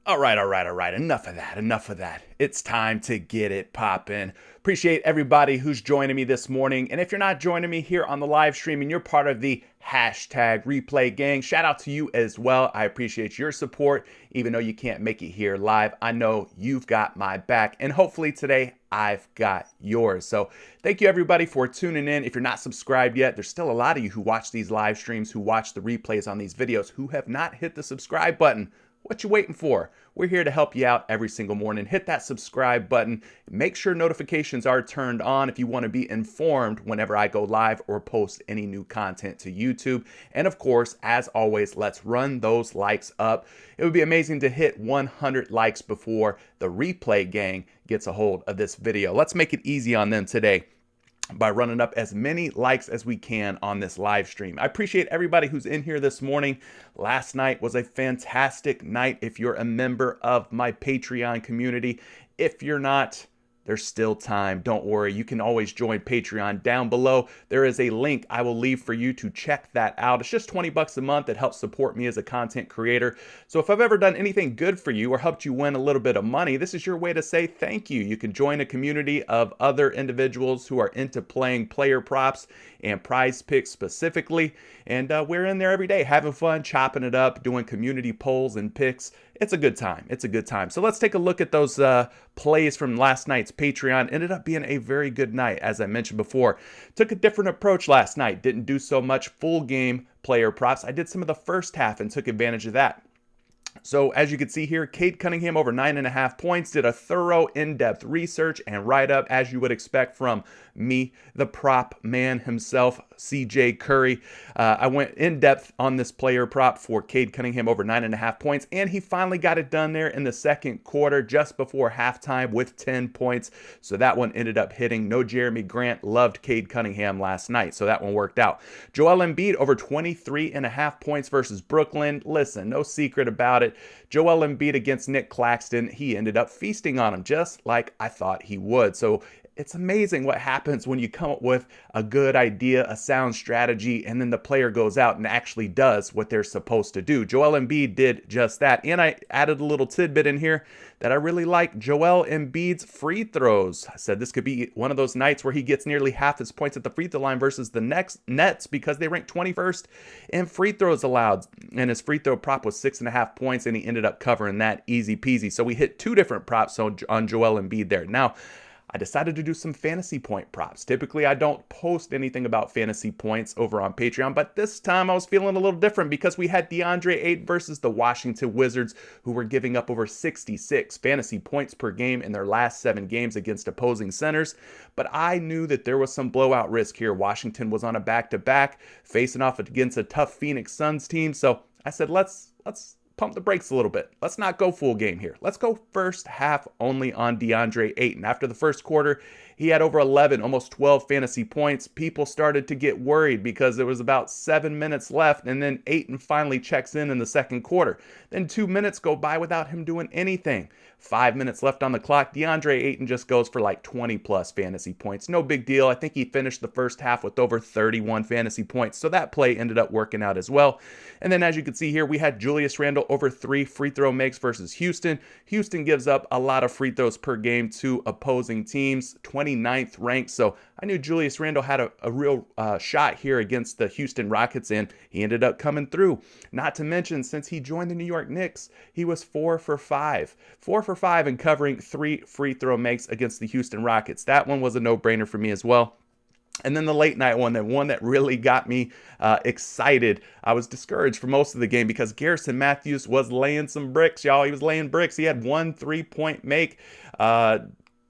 All right. Enough of that. It's time to get it poppin'. Appreciate everybody who's joining me this morning. And if you're not joining me here on the live stream and you're part of the hashtag replay gang, shout out to you as well. I appreciate your support. Even though you can't make it here live, I know you've got my back. And hopefully today I've got yours. So thank you everybody for tuning in. If you're not subscribed yet, there's still a lot of you who watch these live streams, who watch the replays on these videos, who have not hit the subscribe button. What you waiting for? We're here to help you out every single morning. Hit that subscribe button. Make sure notifications are turned on if you want to be informed whenever I go live or post any new content to YouTube. And of course, as always, let's run those likes up. It would be amazing to hit 100 likes before the replay gang gets a hold of this video. Let's make it easy on them today by running up as many likes as we can on this live stream. I appreciate everybody who's in here this morning. Last night was a fantastic night if you're a member of my Patreon community. If you're not, there's still time. Don't worry. You can always join Patreon. Down below, there is a link I will leave for you to check that out. It's just $20 a month. It helps support me as a content creator. So if I've ever done anything good for you or helped you win a little bit of money, this is your way to say thank you. You can join a community of other individuals who are into playing player props and PrizePicks specifically. And we're in there every day having fun, chopping it up, doing community polls and picks. It's a good time. It's a good time. So let's take a look at those plays from last night's Patreon. Ended up being a very good night, as I mentioned before. Took a different approach last night. Didn't do so much full game player props. I did some of the first half and took advantage of that. So as you can see here, Cade Cunningham over 9.5 points, did a thorough in-depth research and write-up as you would expect from me, the prop man himself, CJ Curry. I went in-depth on this player prop for Cade Cunningham over 9.5 points, and he finally got it done there in the second quarter just before halftime with 10 points. So that one ended up hitting. No Jeremy Grant. Loved Cade Cunningham last night, so that one worked out. Joel Embiid over 23.5 points versus Brooklyn. Listen, no secret about it. Joel Embiid against Nick Claxton, he ended up feasting on him just like I thought he would. So it's amazing what happens when you come up with a good idea, a sound strategy, and then the player goes out and actually does what they're supposed to do. Joel Embiid did just that. And I added a little tidbit in here that I really like. Joel Embiid's free throws. I said this could be one of those nights where he gets nearly half his points at the free throw line versus the Nets because they ranked 21st in free throws allowed. And his free throw prop was 6.5 points, and he ended up covering that easy peasy. So we hit two different props on Joel Embiid there. Now, I decided to do some fantasy point props. Typically, I don't post anything about fantasy points over on Patreon, but this time I was feeling a little different because we had DeAndre Ayton versus the Washington Wizards, who were giving up over 66 fantasy points per game in their last 7 games against opposing centers. But I knew that there was some blowout risk here. Washington was on a back-to-back, facing off against a tough Phoenix Suns team. So I said, let's pump the brakes a little bit. Let's not go full game here. Let's go first half only on DeAndre Ayton. After the first quarter, he had over 11, almost 12 fantasy points. People started to get worried because there was about 7 minutes left, and then Ayton finally checks in the second quarter. Then 2 minutes go by without him doing anything. 5 minutes left on the clock. DeAndre Ayton just goes for like 20 plus fantasy points. No big deal. I think he finished the first half with over 31 fantasy points. So that play ended up working out as well. And then as you can see here, we had Julius Randle over 3 free throw makes versus Houston. Houston gives up a lot of free throws per game to opposing teams, 29th ranked. So I knew Julius Randle had a real shot here against the Houston Rockets, and he ended up coming through. Not to mention, since he joined the New York Knicks, he was 4 for 5. 4 for 5 and covering 3 free throw makes against the Houston Rockets. That one was a no-brainer for me as well. And then the late night one, the one that really got me excited. I was discouraged for most of the game because Garrison Matthews was laying some bricks, y'all. He was laying bricks. He had 1 3-point make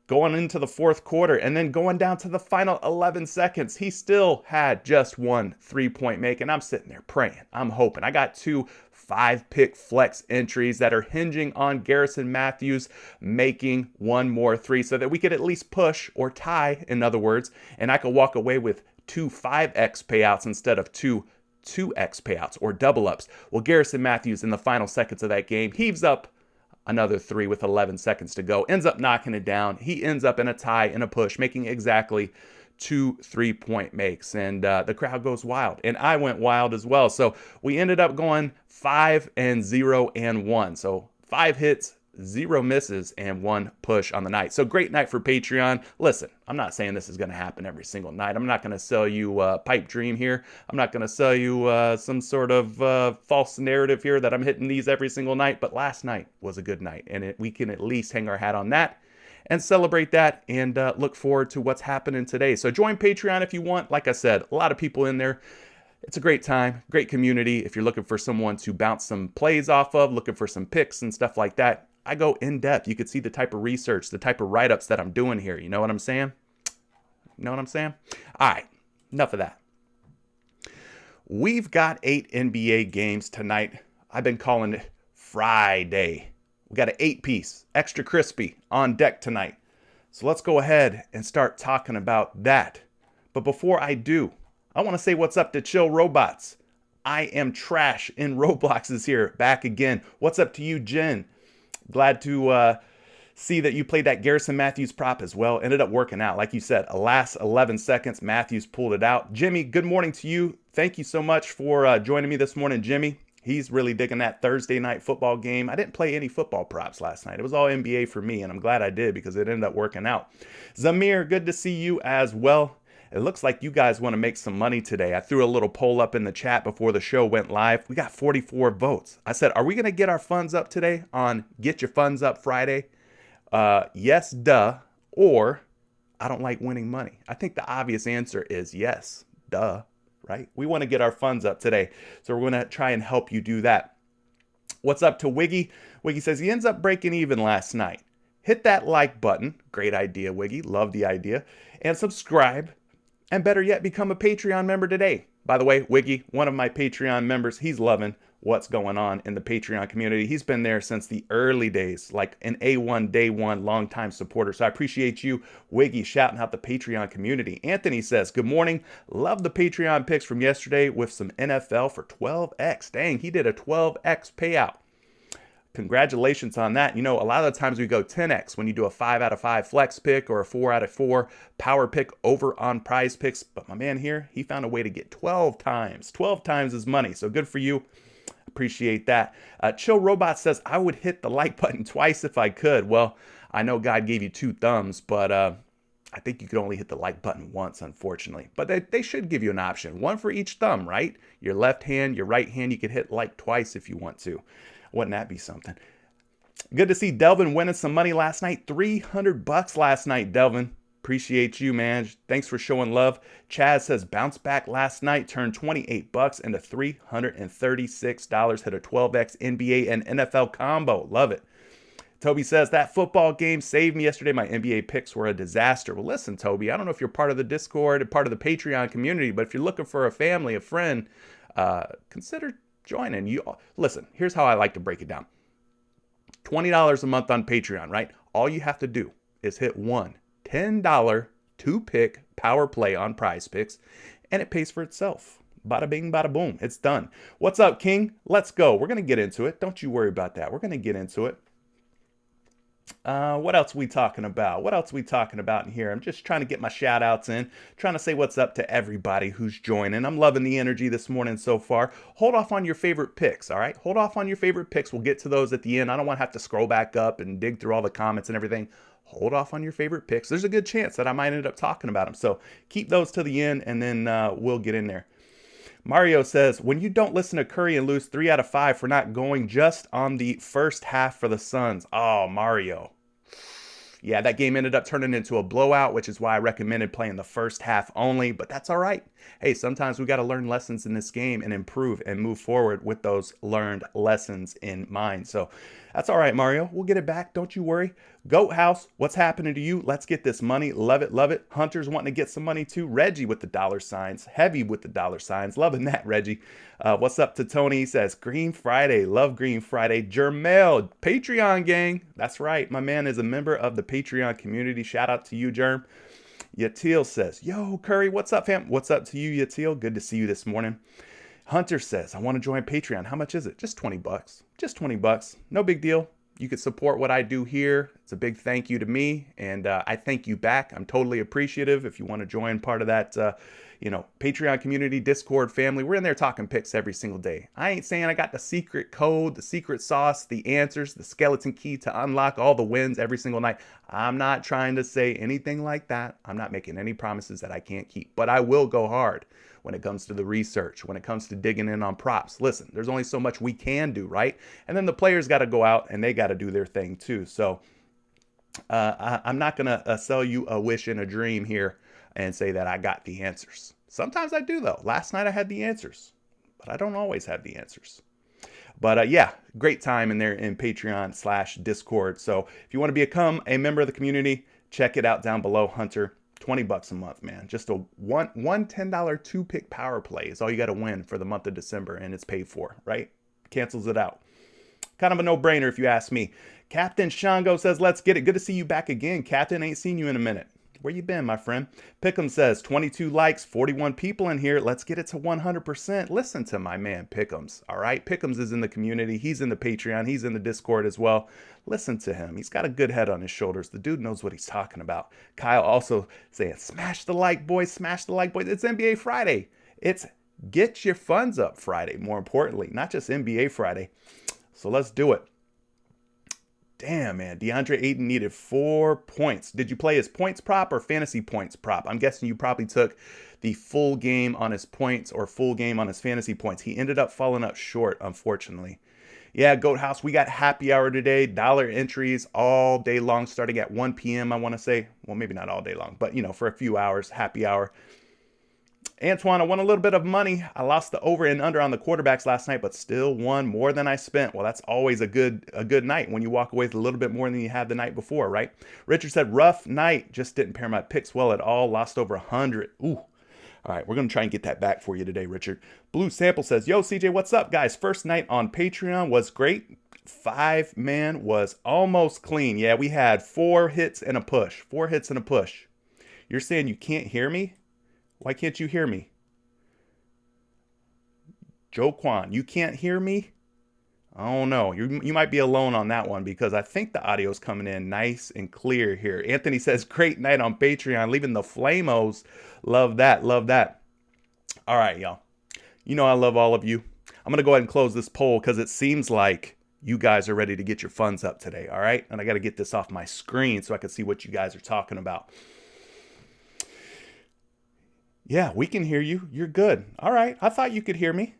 going into the fourth quarter, and then going down to the final 11 seconds, he still had just 1 3-point make, and I'm sitting there praying. I'm hoping. I got 2 5-pick flex entries that are hinging on Garrison Matthews making 1 more 3 so that we could at least push or tie, in other words, and I could walk away with 2 5x payouts instead of 2 2x payouts or double ups. Well, Garrison Matthews in the final seconds of that game heaves up another 3 with 11 seconds to go, ends up knocking it down. He ends up in a tie and a push, making exactly 2 3-point makes, and the crowd goes wild, and I went wild as well. So we ended up going 5-0-1. So 5 hits, 0 misses, and 1 push on the night. So great night for Patreon. Listen, I'm not saying this is going to happen every single night. I'm not going to sell you a pipe dream here. I'm not going to sell you some sort of false narrative here that I'm hitting these every single night. But last night was a good night, and we can at least hang our hat on that and celebrate that, and look forward to what's happening today. So join Patreon if you want. Like I said, a lot of people in there. It's a great time, great community. If you're looking for someone to bounce some plays off of, looking for some picks and stuff like that, I go in depth. You could see the type of research, the type of write-ups that I'm doing here. You know what I'm saying? You know what I'm saying? All right, enough of that. We've got 8 NBA games tonight. I've been calling it Friday. We got an 8-piece, extra crispy on deck tonight. So let's go ahead and start talking about that. But before I do, I want to say what's up to Chill Robots. I am trash in Roblox is here, back again. What's up to you, Jen? Glad to see that you played that Garrison Matthews prop as well. Ended up working out. Like you said, the last 11 seconds, Matthews pulled it out. Jimmy, good morning to you. Thank you so much for joining me this morning, Jimmy. He's really digging that Thursday night football game. I didn't play any football props last night. It was all NBA for me, and I'm glad I did because it ended up working out. Zamir, good to see you as well. It looks like you guys want to make some money today. I threw a little poll up in the chat before the show went live. We got 44 votes. I said, are we going to get our funds up today on Get Your Funds Up Friday? Yes, duh. Or I don't like winning money. I think the obvious answer is yes, duh, right? We want to get our funds up today. So we're going to try and help you do that. What's up to Wiggy? Wiggy says he ends up breaking even last night. Hit that like button. Great idea, Wiggy. Love the idea. And subscribe. And better yet, become a Patreon member today. By the way, Wiggy, one of my Patreon members, he's loving what's going on in the Patreon community. He's been there since the early days, like an A1, day one, longtime supporter. So I appreciate you, Wiggy, shouting out the Patreon community. Anthony says, good morning. Love the Patreon picks from yesterday with some NFL for 12X. Dang, he did a 12X payout. Congratulations on that. You know, a lot of the times we go 10X when you do a 5 out of 5 flex pick or a 4 out of 4 power pick over on PrizePicks. But my man here, he found a way to get 12 times his money. So good for you. Appreciate that. Chill Robot says, I would hit the like button twice if I could. Well, I know God gave you 2 thumbs, but I think you could only hit the like button once, unfortunately. But they should give you an option. One for each thumb, right? Your left hand, your right hand, you could hit like twice if you want to. Wouldn't that be something? Good to see Delvin winning some money last night. $300 last night, Delvin. Appreciate you, man. Thanks for showing love. Chaz says bounce back last night, turned $28 into $336. Hit a 12X NBA and NFL combo. Love it. Toby says that football game saved me yesterday. My NBA picks were a disaster. Well, listen, Toby, I don't know if you're part of the Discord, part of the Patreon community, but if you're looking for a family, a friend, consider joining. Listen, here's how I like to break it down. $20 a month on Patreon, right? All you have to do is hit one $10 2-pick power play on PrizePicks, and it pays for itself. Bada bing, bada boom. It's done. What's up, King? Let's go. We're going to get into it. Don't you worry about that. We're going to get into it. What else we talking about? What else we talking about in here? I'm just trying to get my shout outs in, trying to say what's up to everybody who's joining. I'm loving the energy this morning so far. Hold off on your favorite picks, all right? Hold off on your favorite picks. We'll get to those at the end. I don't want to have to scroll back up and dig through all the comments and everything. Hold off on your favorite picks. There's a good chance that I might end up talking about them. So keep those to the end, and then we'll get in there. Mario says, when you don't listen to Curry and lose 3 out of 5 for not going just on the first half for the Suns. Oh, Mario. Yeah, that game ended up turning into a blowout, which is why I recommended playing the first half only, but that's all right. Hey, sometimes we got to learn lessons in this game and improve and move forward with those learned lessons in mind. So that's all right, Mario. We'll get it back. Don't you worry. Goat House, what's happening to you? Let's get this money. Love it, love it. Hunter's wanting to get some money too. Reggie with the dollar signs. Heavy with the dollar signs. Loving that, Reggie. What's up to Tony? He says, Green Friday. Love Green Friday. Jermel, Patreon gang. That's right. My man is a member of the Patreon community. Shout out to you, Jerm. Yatil says, yo, Curry, what's up, fam? What's up to you, Yatil? Good to see you this morning. Hunter says, I want to join Patreon. How much is it? Just $20. Just $20. No big deal. You can support what I do here. It's a big thank you to me, and I thank you back. I'm totally appreciative. If you want to join part of that, Patreon community, Discord family, we're in there talking picks every single day. I ain't saying I got the secret code, the secret sauce, the answers, the skeleton key to unlock all the wins every single night. I'm not trying to say anything like that. I'm not making any promises that I can't keep, but I will go hard when it comes to the research, when it comes to digging in on props. Listen, there's only so much we can do, right? And then the players got to go out and they got to do their thing too. So I'm not going to sell you a wish and a dream here and say that I got the answers. Sometimes I do, though. Last night I had the answers, but I don't always have the answers. But yeah, great time in there in Patreon/Discord. So if you want to become a member of the community, check it out down below, Hunter. $20 a month, man. Just a one $10 two-pick power play is all you got to win for the month of December, and it's paid for, right? Cancels it out. Kind of a no-brainer if you ask me. Captain Shango says, let's get it. Good to see you back again, Captain. Ain't seen you in a minute. Where you been, my friend? Pick'em says, 22 likes, 41 people in here. Let's get it to 100%. Listen to my man, Pick'ems, all right? Pick'ems is in the community. He's in the Patreon. He's in the Discord as well. Listen to him. He's got a good head on his shoulders. The dude knows what he's talking about. Kyle also saying, smash the like, boys. Smash the like, boys. It's NBA Friday. It's Get Your Funds Up Friday, more importantly. Not just NBA Friday. So let's do it. Damn, man. DeAndre Ayton needed 4 points. Did you play his points prop or fantasy points prop? I'm guessing you probably took the full game on his points or full game on his fantasy points. He ended up falling up short, unfortunately. Yeah, Goat House, we got happy hour today. Dollar entries all day long, starting at 1 p.m., I want to say. Well, maybe not all day long, but, for a few hours, happy hour. Antoine, I won a little bit of money. I lost the over and under on the quarterbacks last night, but still won more than I spent. Well, that's always a good night when you walk away with a little bit more than you had the night before, right? Richard said, rough night. Just didn't pair my picks well at all. Lost over 100. Ooh. All right, we're going to try and get that back for you today, Richard. Blue Sample says, yo, CJ, what's up, guys? First night on Patreon was great. 5-man was almost clean. Yeah, we had 4 hits and a push. 4 hits and a push. You're saying you can't hear me? Why can't you hear me? Joe Kwan, you can't hear me? I don't know. You might be alone on that one because I think the audio is coming in nice and clear here. Anthony says, great night on Patreon. Leaving the Flamos. Love that. Love that. All right, y'all. You know I love all of you. I'm going to go ahead and close this poll because it seems like you guys are ready to get your funds up today. All right. And I got to get this off my screen so I can see what you guys are talking about. Yeah, we can hear you. You're good. All right. I thought you could hear me.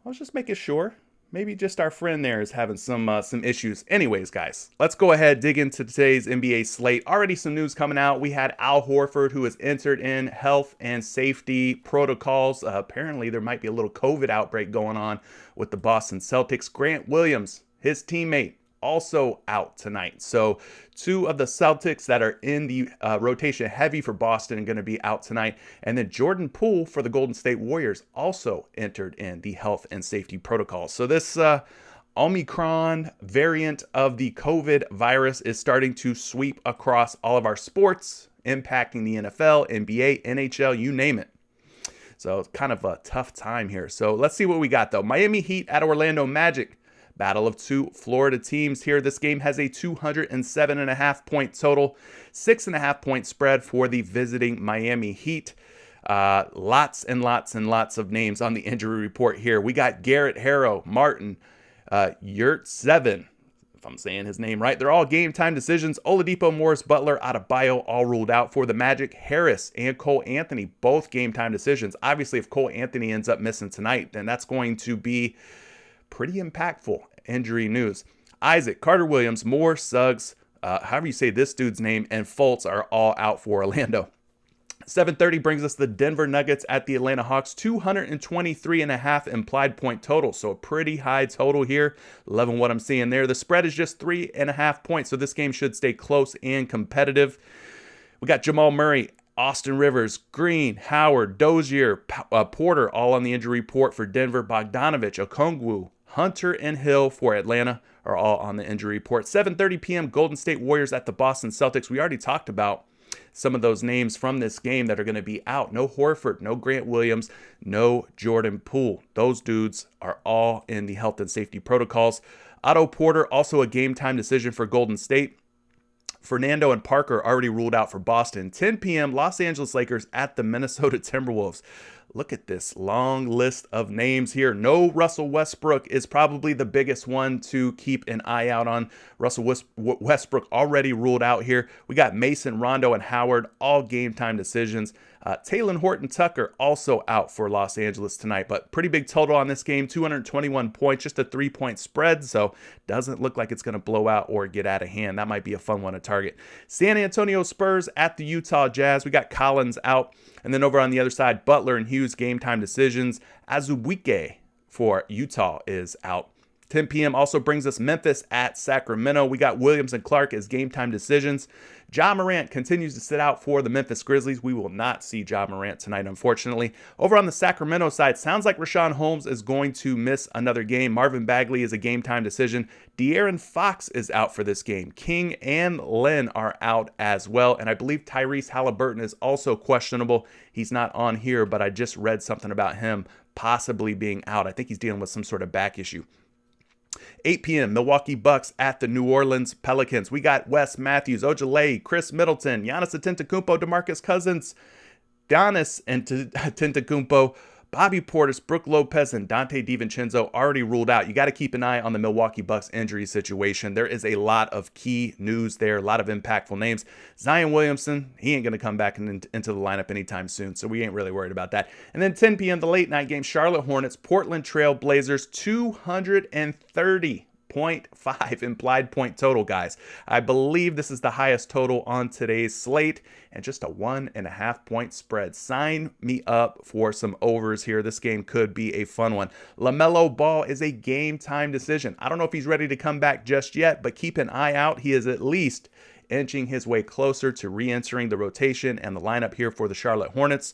I was just making sure. Maybe just our friend there is having some issues. Anyways, guys, let's go ahead, dig into today's NBA slate. Already some news coming out. We had Al Horford, who has entered in health and safety protocols. Apparently, there might be a little COVID outbreak going on with the Boston Celtics. Grant Williams, his teammate, also out tonight. So 2 of the Celtics that are in the rotation heavy for Boston are going to be out tonight. And then Jordan Poole for the Golden State Warriors also entered in the health and safety protocols. So this Omicron variant of the COVID virus is starting to sweep across all of our sports, impacting the NFL, NBA, NHL, you name it. So it's kind of a tough time here. So let's see what we got though. Miami Heat at Orlando Magic. Battle of 2 Florida teams here. This game has a 207.5 point total, 6.5 point spread for the visiting Miami Heat. Lots and lots and lots of names on the injury report here. We got Garrett Harrow, Martin, Yurt7, if I'm saying his name right. They're all game time decisions. Oladipo, Morris, Butler, Adebayo, all ruled out for the Magic. Harris and Cole Anthony, both game time decisions. Obviously, if Cole Anthony ends up missing tonight, then that's going to be pretty impactful injury news. Isaac, Carter Williams, Moore, Suggs, however you say this dude's name, and Fultz are all out for Orlando. 7:30 brings us the Denver Nuggets at the Atlanta Hawks. 223.5 implied point total. So a pretty high total here. Loving what I'm seeing there. The spread is just 3.5 points. So this game should stay close and competitive. We got Jamal Murray, Austin Rivers, Green, Howard, Dozier, Porter, all on the injury report for Denver. Bogdanovich, Okongwu, Hunter, and Hill for Atlanta are all on the injury report. 7:30 p.m. Golden State Warriors at the Boston Celtics. We already talked about some of those names from this game that are going to be out. No Horford, no Grant Williams, no Jordan Poole. Those dudes are all in the health and safety protocols. Otto Porter, also a game time decision for Golden State. Fernando and Parker already ruled out for Boston. 10 p.m. Los Angeles Lakers at the Minnesota Timberwolves. Look at this long list of names here. No Russell Westbrook is probably the biggest one to keep an eye out on. Russell Westbrook already ruled out here. We got Mason, Rondo, and Howard, all game time decisions. Taylor Horton-Tucker also out for Los Angeles tonight, but pretty big total on this game, 221 points, just a 3-point spread, so doesn't look like it's going to blow out or get out of hand. That might be a fun one to target. San Antonio Spurs at the Utah Jazz. We got Collins out, and then over on the other side, Butler and Hughes game time decisions. Azubuike for Utah is out. 10 p.m. also brings us Memphis at Sacramento. We got Williams and Clark as game time decisions. Ja Morant continues to sit out for the Memphis Grizzlies. We will not see Ja Morant tonight, unfortunately. Over on the Sacramento side, sounds like Rashawn Holmes is going to miss another game. Marvin Bagley is a game time decision. De'Aaron Fox is out for this game. King and Len are out as well. And I believe Tyrese Halliburton is also questionable. He's not on here, but I just read something about him possibly being out. I think he's dealing with some sort of back issue. 8 p.m. Milwaukee Bucks at the New Orleans Pelicans. We got Wes Matthews, Ojeleye, Chris Middleton, Giannis Antetokounmpo, DeMarcus Cousins, Giannis Antetokounmpo, Bobby Portis, Brook Lopez, and Dante DiVincenzo already ruled out. You got to keep an eye on the Milwaukee Bucks injury situation. There is a lot of key news there, a lot of impactful names. Zion Williamson, he ain't going to come back into the lineup anytime soon, so we ain't really worried about that. And then 10 p.m., the late night game, Charlotte Hornets, Portland Trail Blazers, 230.5 implied point total, guys. I believe this is the highest total on today's slate, and just a 1.5 point spread. Sign me up for some overs here. This game could be a fun one. LaMelo Ball is a game time decision. I don't know if he's ready to come back just yet, but keep an eye out. He is at least inching his way closer to re-entering the rotation and the lineup here for the Charlotte Hornets.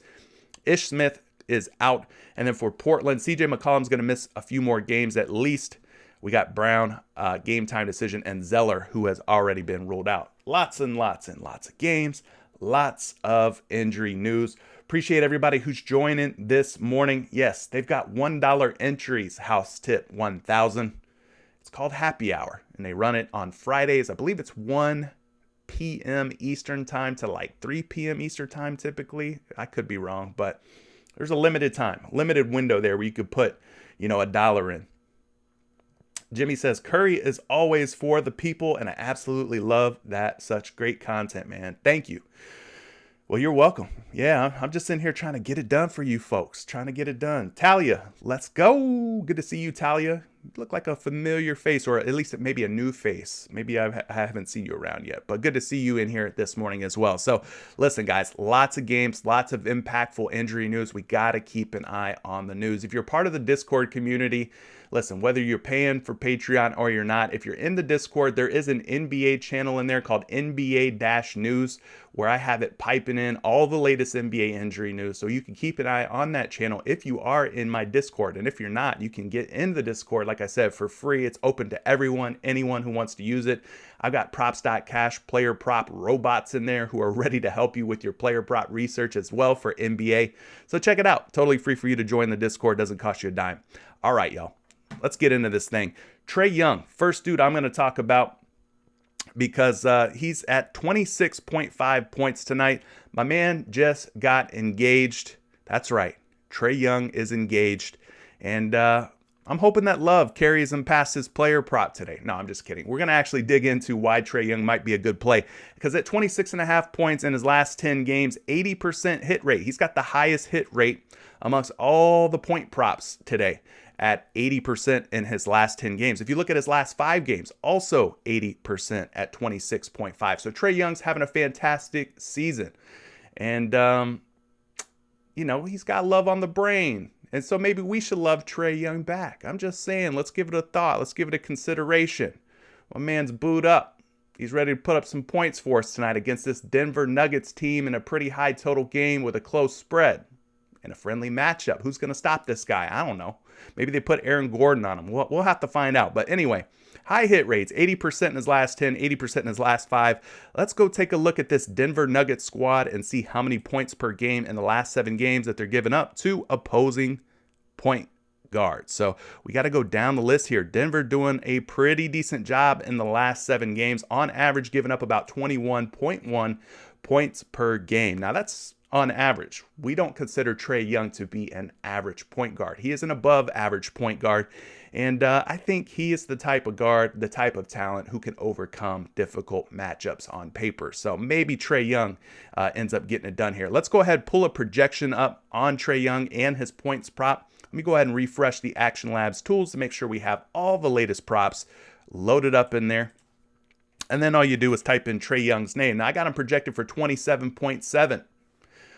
Ish Smith is out, and then for Portland, CJ McCollum's going to miss a few more games at least. We got Brown, game time decision, and Zeller, who has already been ruled out. Lots and lots and lots of games, lots of injury news. Appreciate everybody who's joining this morning. Yes, they've got $1 entries, house tip 1,000. It's called Happy Hour, and they run it on Fridays. I believe it's 1 p.m. Eastern time to like 3 p.m. Eastern time typically. I could be wrong, but there's a limited time, limited window there where you could put, $1 in. Jimmy says, Curry is always for the people, and I absolutely love that. Such great content, man. Thank you. Well, you're welcome. Yeah, I'm just in here trying to get it done for you folks. Trying to get it done. Talia, let's go. Good to see you, Talia. You look like a familiar face, or at least maybe a new face. Maybe I haven't seen you around yet, but good to see you in here this morning as well. So listen, guys, lots of games, lots of impactful injury news. We got to keep an eye on the news. If you're part of the Discord community, listen, whether you're paying for Patreon or you're not, if you're in the Discord, there is an NBA channel in there called NBA-News, where I have it piping in all the latest NBA injury news. So you can keep an eye on that channel if you are in my Discord. And if you're not, you can get in the Discord, like I said, for free. It's open to everyone, anyone who wants to use it. I've got props.cash player prop robots in there who are ready to help you with your player prop research as well for NBA. So check it out. Totally free for you to join the Discord. Doesn't cost you a dime. All right, y'all. Let's get into this thing. Trae Young, first dude I'm going to talk about because he's at 26.5 points tonight. My man just got engaged. That's right. Trae Young is engaged. And I'm hoping that love carries him past his player prop today. No, I'm just kidding. We're going to actually dig into why Trae Young might be a good play. Because at 26.5 points in his last 10 games, 80% hit rate. He's got the highest hit rate amongst all the point props today, at 80% in his last 10 games. If you look at his last 5 games, also 80% at 26.5. So Trae Young's having a fantastic season. And, he's got love on the brain. And so maybe we should love Trae Young back. I'm just saying, let's give it a thought. Let's give it a consideration. My man's booed up. He's ready to put up some points for us tonight against this Denver Nuggets team in a pretty high total game with a close spread and a friendly matchup. Who's going to stop this guy? I don't know. Maybe they put Aaron Gordon on him. We'll have to find out. But anyway, high hit rates, 80% in his last 10, 80% in his last 5. Let's go take a look at this Denver Nuggets squad and see how many points per game in the last 7 games that they're giving up to opposing point guards. So we got to go down the list here. Denver doing a pretty decent job in the last 7 games, on average giving up about 21.1 points per game. Now that's on average. We don't consider Trae Young to be an average point guard. He is an above average point guard. And I think he is the type of guard, the type of talent who can overcome difficult matchups on paper. So maybe Trae Young ends up getting it done here. Let's go ahead and pull a projection up on Trae Young and his points prop. Let me go ahead and refresh the Action Labs tools to make sure we have all the latest props loaded up in there. And then all you do is type in Trae Young's name. Now I got him projected for 27.7.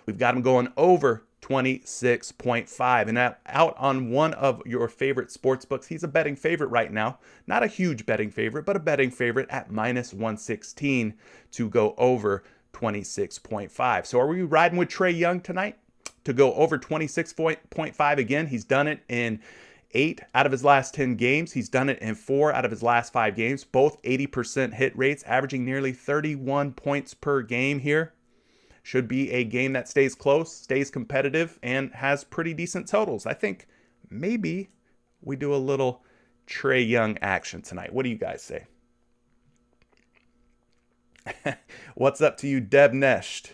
We've got him going over 26.5 and out on one of your favorite sports books. He's a betting favorite right now. Not a huge betting favorite, but a betting favorite at minus 116 to go over 26.5. So are we riding with Trae Young tonight to go over 26.5 again? He's done it in 8 out of his last 10 games. He's done it in 4 out of his last 5 games, both 80% hit rates, averaging nearly 31 points per game here. Should be a game that stays close, stays competitive, and has pretty decent totals. I think maybe we do a little Trae Young action tonight. What do you guys say? What's up to you, Deb Nesht?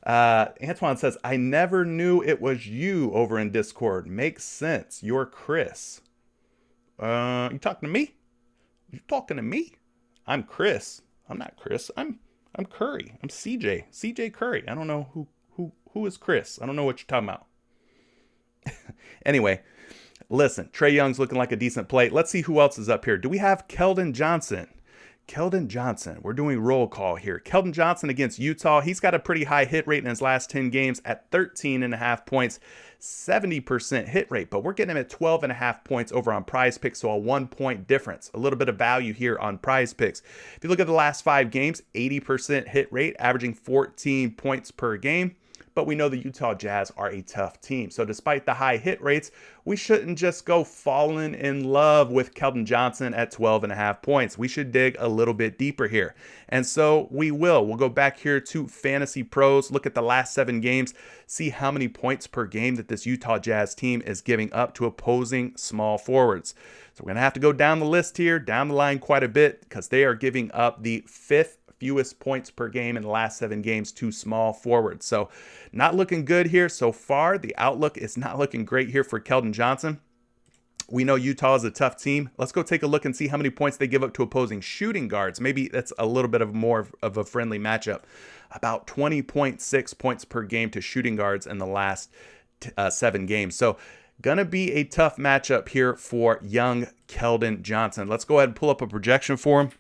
Antoine says, I never knew it was you over in Discord. Makes sense. You're Chris. You talking to me? You talking to me? I'm Chris. I'm not Chris. I'm Curry. I'm CJ. CJ Curry. I don't know who is Chris. I don't know what you're talking about. Anyway, listen, Trae Young's looking like a decent play. Let's see who else is up here. Do we have Keldon Johnson? Keldon Johnson. We're doing roll call here. Keldon Johnson against Utah. He's got a pretty high hit rate in his last 10 games at 13.5 points, 70% hit rate, but we're getting him at 12.5 points over on PrizePicks, so a 1 point difference. A little bit of value here on PrizePicks. If you look at the last 5 games, 80% hit rate, averaging 14 points per game. But we know the Utah Jazz are a tough team. So despite the high hit rates, we shouldn't just go falling in love with Keldon Johnson at 12.5 points. We should dig a little bit deeper here. And so we will. We'll go back here to Fantasy Pros, look at the last 7 games, see how many points per game that this Utah Jazz team is giving up to opposing small forwards. So we're going to have to go down the list here, down the line quite a bit, because they are giving up the 5th fewest points per game in the last 7 games to small forwards. So not looking good here so far. The outlook is not looking great here for Keldon Johnson. We know Utah is a tough team. Let's go take a look and see how many points they give up to opposing shooting guards. Maybe that's a little bit of more of a friendly matchup. About 20.6 points per game to shooting guards in the last 7 games. So gonna be a tough matchup here for young Keldon Johnson. Let's go ahead and pull up a projection for him.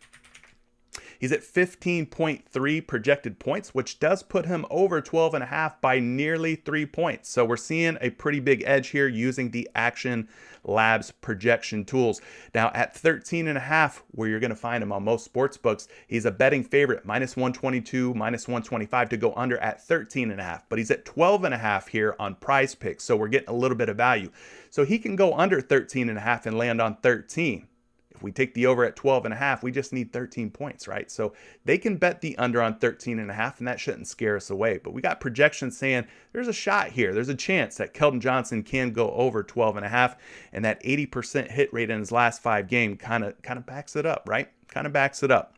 He's at 15.3 projected points, which does put him over 12.5 by nearly 3 points. So we're seeing a pretty big edge here using the Action Labs projection tools. Now at 13.5, where you're going to find him on most sports books, he's a betting favorite, minus 122, minus 125 to go under at 13.5. But he's at 12.5 here on PrizePicks, so we're getting a little bit of value. So he can go under 13.5 and land on 13. If we take the over at 12.5, we just need 13 points, right? So they can bet the under on 13.5, and that shouldn't scare us away. But we got projections saying there's a shot here. There's a chance that Keldon Johnson can go over 12.5, and that 80% hit rate in his last 5 games kind of backs it up, right? Kind of backs it up.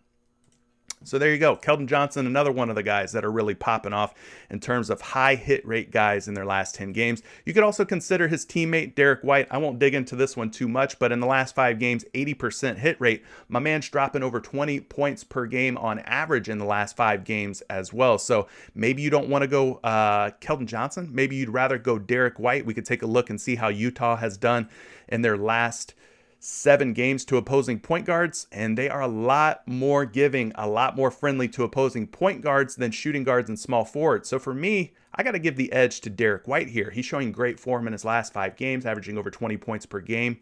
So there you go. Keldon Johnson, another one of the guys that are really popping off in terms of high hit rate guys in their last 10 games. You could also consider his teammate, Derek White. I won't dig into this one too much, but in the last 5 games, 80% hit rate. My man's dropping over 20 points per game on average in the last 5 games as well. So maybe you don't want to go Keldon Johnson. Maybe you'd rather go Derek White. We could take a look and see how Utah has done in their last 7 games to opposing point guards, and they are a lot more giving, a lot more friendly to opposing point guards than shooting guards and small forwards. So for me, I got to give the edge to Derek White here. He's showing great form in his last 5 games, averaging over 20 points per game.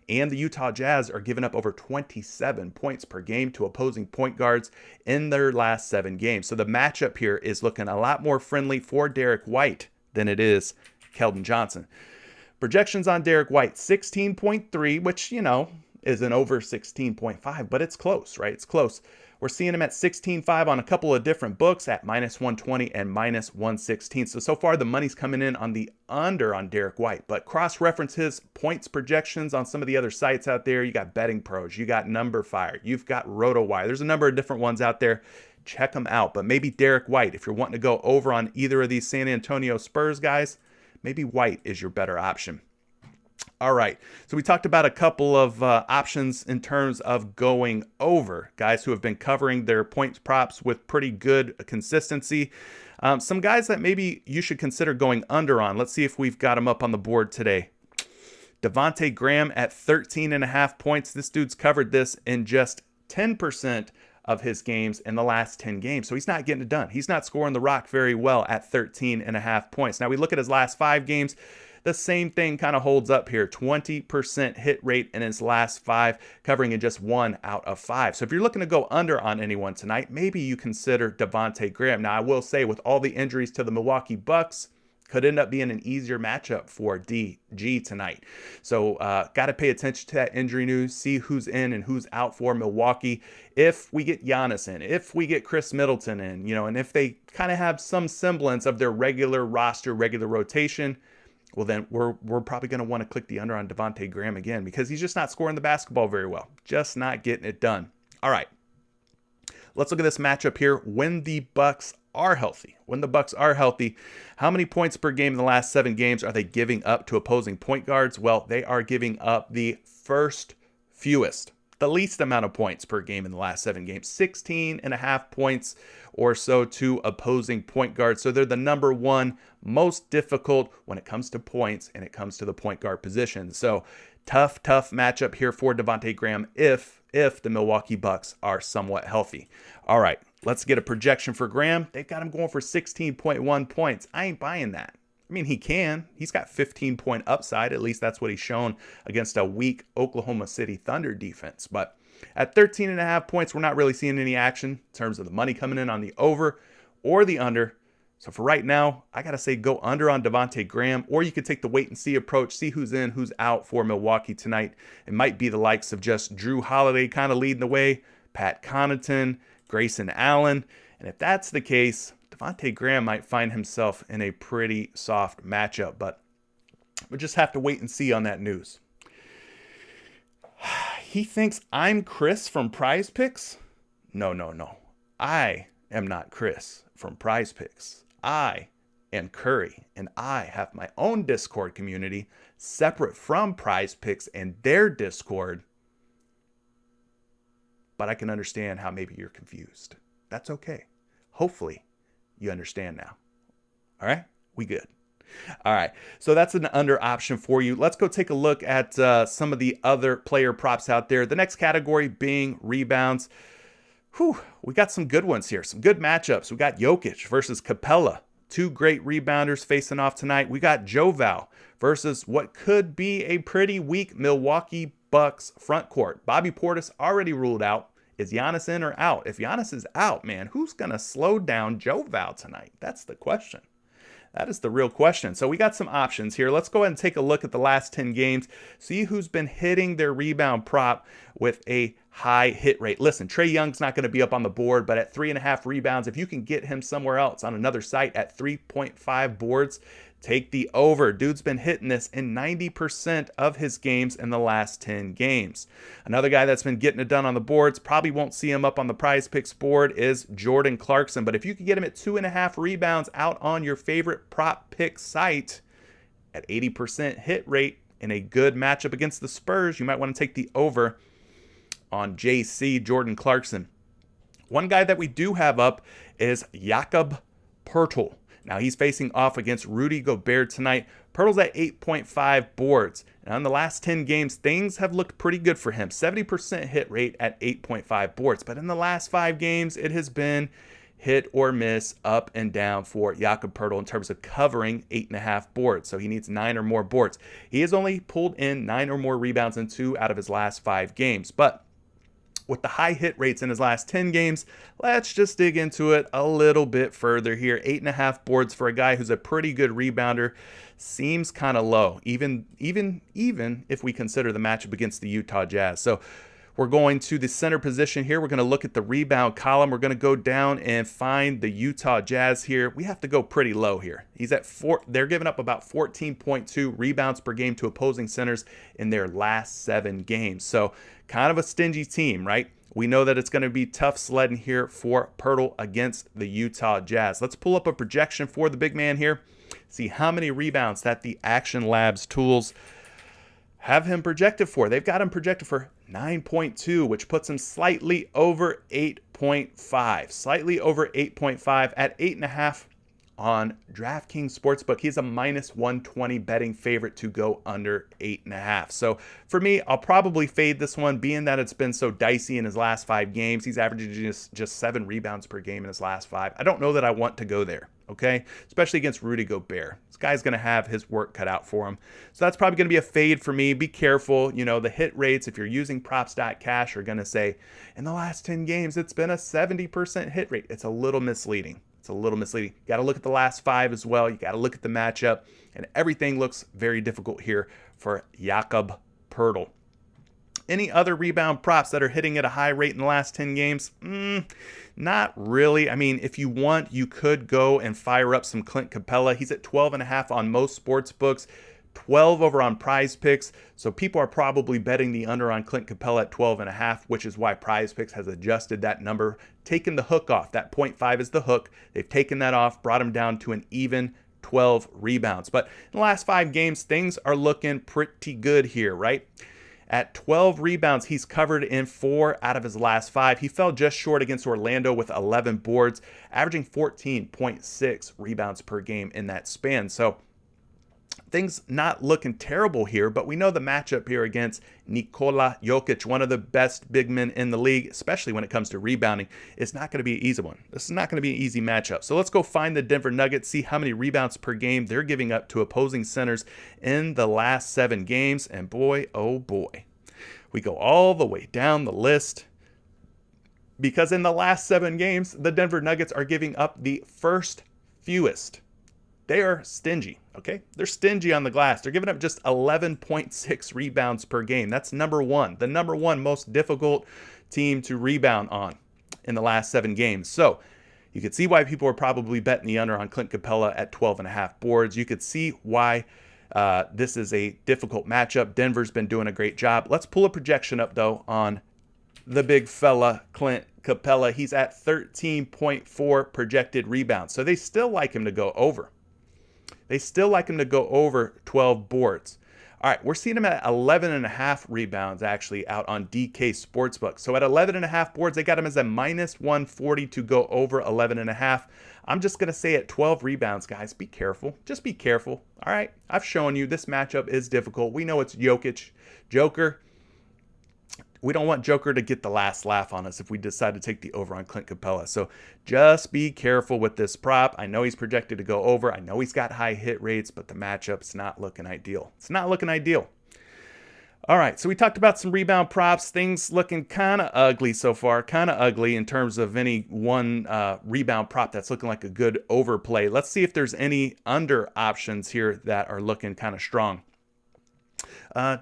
And the Utah Jazz are giving up over 27 points per game to opposing point guards in their last 7 games. So the matchup here is looking a lot more friendly for Derek White than it is Keldon Johnson. Projections on Derek White, 16.3, which, you know, is an over 16.5, but it's close, right? It's close. We're seeing him at 16.5 on a couple of different books at minus 120 and minus 116. So far the money's coming in on the under on Derek White, but cross-reference his points projections on some of the other sites out there. You got Betting Pros, you got Number Fire, you've got RotoWire. There's a number of different ones out there. check them out. But maybe Derek White, if you're wanting to go over on either of these San Antonio Spurs guys, maybe White is your better option. All right, so we talked about a couple of options in terms of going over, guys who have been covering their points props with pretty good consistency. Some guys that maybe you should consider going under on. Let's see if we've got them up on the board today. Devontae Graham at 13.5 points. This dude's covered this in just 10% of his games in the last 10 games. So he's not getting it done. He's not scoring the rock very well at 13.5 points. Now we look at his last 5 games. The same thing kind of holds up here. 20% hit rate in his last 5, covering in just 1 out of 5. So if you're looking to go under on anyone tonight, maybe you consider Devontae Graham. Now I will say, with all the injuries to the Milwaukee Bucks, could end up being an easier matchup for DG tonight. So got to pay attention to that injury news, see who's in and who's out for Milwaukee. If we get Giannis in, if we get Chris Middleton in, and if they kind of have some semblance of their regular roster, regular rotation, well, then we're probably going to want to click the under on Devontae Graham again, because he's just not scoring the basketball very well. Just not getting it done. All right. Let's look at this matchup here. When the Bucks are healthy, how many points per game in the last 7 games are they giving up to opposing point guards? Well, they are giving up the first fewest, the least amount of points per game in the last 7 games, 16.5 points or so to opposing point guards. So they're the number 1 most difficult when it comes to points and it comes to the point guard position. So tough matchup here for Devontae Graham if the Milwaukee Bucks are somewhat healthy. All right, let's get a projection for Graham. They've got him going for 16.1 points. I ain't buying that. I mean, he can. He's got 15-point upside. At least that's what he's shown against a weak Oklahoma City Thunder defense. But at 13.5 points, we're not really seeing any action in terms of the money coming in on the over or the under. So for right now, I got to say go under on Devontae Graham, or you could take the wait and see approach, see who's in, who's out for Milwaukee tonight. It might be the likes of just Drew Holiday kind of leading the way, Pat Connaughton, Grayson Allen. And if that's the case, Devontae Graham might find himself in a pretty soft matchup, but we'll just have to wait and see on that news. He thinks I'm Chris from PrizePicks? No. I am not Chris from PrizePicks. I am Curry, and I have my own Discord community separate from PrizePicks and their Discord. But I can understand how maybe you're confused. That's okay. Hopefully you understand now. All right, we good. All right, so that's an under option for you. Let's go take a look at some of the other player props out there. The next category being rebounds. We got some good ones here, some good matchups. We got Jokic versus Capella, 2 great rebounders facing off tonight. We got Joval versus what could be a pretty weak Milwaukee Bucks front court. Bobby Portis already ruled out. Is Giannis in or out? If Giannis is out, man, who's going to slow down Joval tonight? That's the question. That is the real question. So we got some options here. Let's go ahead and take a look at the last 10 games, see who's been hitting their rebound prop with a high hit rate. Listen, Trae Young's not going to be up on the board, but at 3.5 rebounds, if you can get him somewhere else on another site at 3.5 boards, take the over. Dude's been hitting this in 90% of his games in the last 10 games. Another guy that's been getting it done on the boards, probably won't see him up on the PrizePicks board, is Jordan Clarkson. But if you can get him at 2.5 rebounds out on your favorite prop pick site at 80% hit rate in a good matchup against the Spurs, you might want to take the over on JC, Jordan Clarkson. One guy that we do have up is Jakob Poeltl. Now he's facing off against Rudy Gobert tonight. Poeltl's at 8.5 boards. Now in the last 10 games, things have looked pretty good for him. 70% hit rate at 8.5 boards. But in the last 5 games, it has been hit or miss, up and down for Jakob Poeltl in terms of covering 8.5 boards. So he needs 9 or more boards. He has only pulled in 9 or more rebounds in 2 out of his last 5 games. But with the high hit rates in his last 10 games, let's just dig into it a little bit further here. 8.5 boards for a guy who's a pretty good rebounder seems kind of low, even if we consider the matchup against the Utah Jazz. So We're going to the center position here. We're going to look at the rebound column. We're going to go down and find the Utah Jazz here. We have to go pretty low here. He's at 4. They're giving up about 14.2 rebounds per game to opposing centers in their last 7 games. So kind of a stingy team, right? We know that it's going to be tough sledding here for Poeltl against the Utah Jazz. Let's pull up a projection for the big man here. See how many rebounds that the Action Labs tools have him projected for. They've got him projected for 9.2, which puts him slightly over 8.5. Slightly over 8.5 at 8.5 on DraftKings Sportsbook. He's a minus 120 betting favorite to go under 8.5. So for me, I'll probably fade this one, being that it's been so dicey in his last 5 games. He's averaging just 7 rebounds per game in his last 5. I don't know that I want to go there, okay? Especially against Rudy Gobert. This guy's going to have his work cut out for him. So that's probably going to be a fade for me. Be careful. You know, the hit rates, if you're using props.cash, are going to say, in the last 10 games, it's been a 70% hit rate. It's a little misleading. It's a little misleading. You got to look at the last 5 as well. You got to look at the matchup, and everything looks very difficult here for Jakob Poeltl. Any other rebound props that are hitting at a high rate in the last 10 games? Not really. I mean, if you want, you could go and fire up some Clint Capella. He's at 12.5 on most sports books, 12 over on PrizePicks. So people are probably betting the under on Clint Capella at 12.5, which is why PrizePicks has adjusted that number, taken the hook off. That 0.5 is the hook. They've taken that off, brought him down to an even 12 rebounds. But in the last 5 games, things are looking pretty good here, right? At 12 rebounds, he's covered in 4 out of his last 5. He fell just short against Orlando with 11 boards, averaging 14.6 rebounds per game in that span. So things not looking terrible here, but we know the matchup here against Nikola Jokic, one of the best big men in the league, especially when it comes to rebounding, is not going to be an easy one. This is not going to be an easy matchup. So let's go find the Denver Nuggets, see how many rebounds per game they're giving up to opposing centers in the last 7 games. And boy, oh boy, we go all the way down the list, because in the last 7 games, the Denver Nuggets are giving up the first fewest. They are stingy, okay? They're stingy on the glass. They're giving up just 11.6 rebounds per game. That's number 1, the number 1 most difficult team to rebound on in the last 7 games. So you could see why people are probably betting the under on Clint Capella at 12.5 boards. You could see why this is a difficult matchup. Denver's been doing a great job. Let's pull a projection up, though, on the big fella, Clint Capella. He's at 13.4 projected rebounds. So they still like him to go over. They still like him to go over 12 boards. All right, we're seeing him at 11.5 rebounds actually out on DK Sportsbook. So at 11.5 boards, they got him as a minus 140 to go over 11.5. I'm just going to say at 12 rebounds, guys, be careful. Just be careful. All right, I've shown you this matchup is difficult. We know it's Jokic. Joker, we don't want Joker to get the last laugh on us if we decide to take the over on Clint Capella. So just be careful with this prop. I know he's projected to go over. I know he's got high hit rates, but the matchup's not looking ideal. It's not looking ideal. All right, so we talked about some rebound props. Things looking kind of ugly so far, kind of ugly in terms of any one rebound prop that's looking like a good overplay. Let's see if there's any under options here that are looking kind of strong.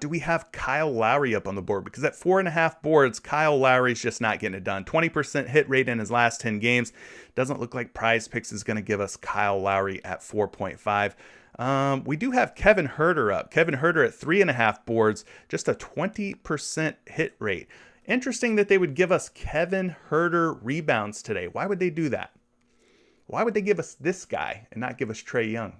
Do we have Kyle Lowry up on the board? Because at 4.5 boards, Kyle Lowry's just not getting it done. 20% hit rate in his last 10 games. Doesn't look like PrizePicks is going to give us Kyle Lowry at 4.5. We do have Kevin Huerter up. Kevin Huerter at 3.5 boards, just a 20% hit rate. Interesting that they would give us Kevin Huerter rebounds today. Why would they do that? Why would they give us this guy and not give us Trae Young?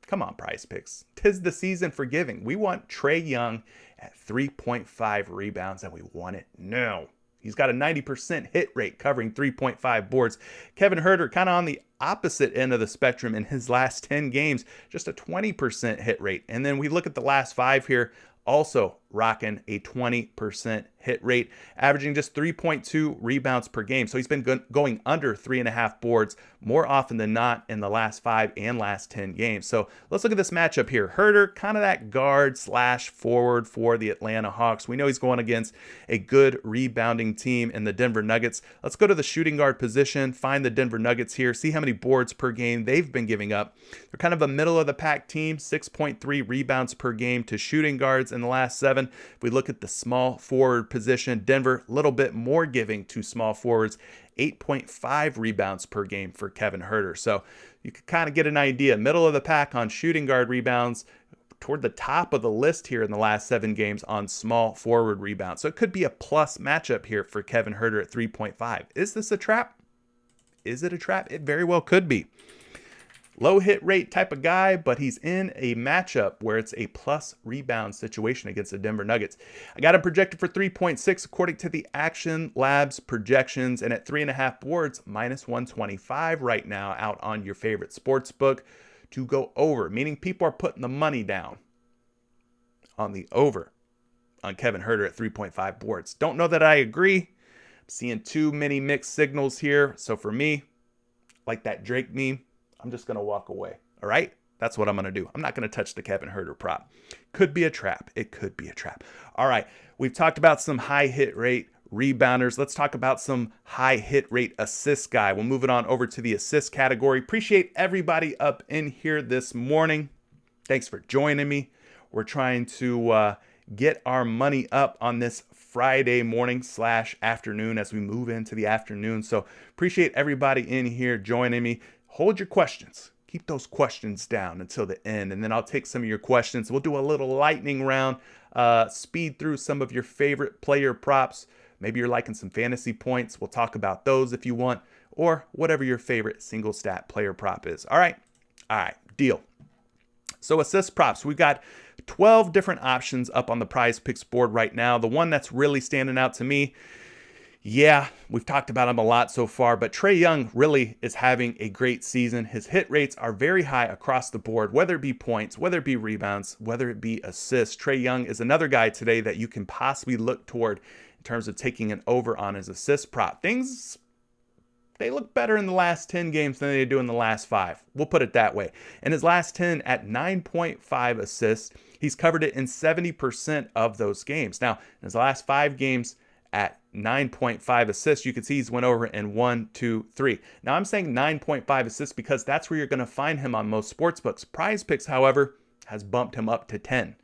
Come on, PrizePicks. 'Tis the season for giving. We want Trae Young at 3.5 rebounds, and we want it now. He's got a 90% hit rate covering 3.5 boards. Kevin Huerter kind of on the opposite end of the spectrum in his last 10 games, just a 20% hit rate. And then we look at the last 5 here, also rocking a 20% hit rate, averaging just 3.2 rebounds per game. So he's been going under 3.5 boards more often than not in the last 5 and last 10 games. So let's look at this matchup here. Huerter, kind of that guard / forward for the Atlanta Hawks. We know he's going against a good rebounding team in the Denver Nuggets. Let's go to the shooting guard position, find the Denver Nuggets here, see how many boards per game they've been giving up. They're kind of a middle of the pack team, 6.3 rebounds per game to shooting guards in the last 7. 7. If we look at the small forward position, Denver, a little bit more giving to small forwards, 8.5 rebounds per game for Kevin Huerter. So you can kind of get an idea. Middle of the pack on shooting guard rebounds, toward the top of the list here in the last 7 games on small forward rebounds. So it could be a plus matchup here for Kevin Huerter at 3.5. Is this a trap? Is it a trap? It very well could be. Low hit rate type of guy, but he's in a matchup where it's a plus rebound situation against the Denver Nuggets. I got him projected for 3.6 according to the Action Labs projections, and at 3.5 boards, minus 125 right now out on your favorite sports book to go over, meaning people are putting the money down on the over on Kevin Huerter at 3.5 boards. Don't know that I agree. I'm seeing too many mixed signals here. So for me, like that Drake meme, I'm just going to walk away. All right? That's what I'm going to do. I'm not going to touch the Kevin Huerter prop. Could be a trap. It could be a trap. All right. We've talked about some high hit rate rebounders. Let's talk about some high hit rate assist guy. We'll move it on over to the assist category. Appreciate everybody up in here this morning. Thanks for joining me. We're trying to get our money up on this Friday morning / afternoon as we move into the afternoon. So appreciate everybody in here joining me. Hold your questions. Keep those questions down until the end, and then I'll take some of your questions. We'll do a little lightning round, speed through some of your favorite player props. Maybe you're liking some fantasy points. We'll talk about those if you want, or whatever your favorite single stat player prop is. All right, deal. So assist props, we've got 12 different options up on the PrizePicks board right now. The one that's really standing out to me, yeah, we've talked about him a lot so far, but Trae Young really is having a great season. His hit rates are very high across the board, whether it be points, whether it be rebounds, whether it be assists. Trae Young is another guy today that you can possibly look toward in terms of taking an over on his assist prop. Things, they look better in the last 10 games than they do in the last 5. We'll put it that way. In his last 10 at 9.5 assists, he's covered it in 70% of those games. Now, in his last 5 games, at 9.5 assists, you can see he's went over in 1, 2, 3. Now I'm saying 9.5 assists because that's where you're going to find him on most sportsbooks. PrizePicks, however, has bumped him up to 10.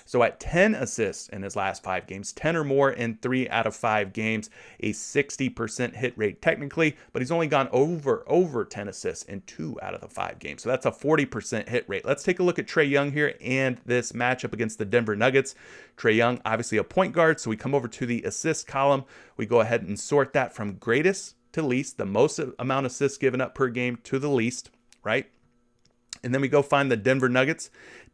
So at 10 assists in his last 5 games, 10 or more in 3 out of 5 games, a 60% hit rate technically, but he's only gone over 10 assists in 2 out of the 5 games. So that's a 40% hit rate. Let's take a look at Trae Young here and this matchup against the Denver Nuggets. Trae Young, obviously a point guard, so we come over to the assist column. We go ahead and sort that from greatest to least, the most amount of assists given up per game to the least, right? And then we go find the Denver Nuggets.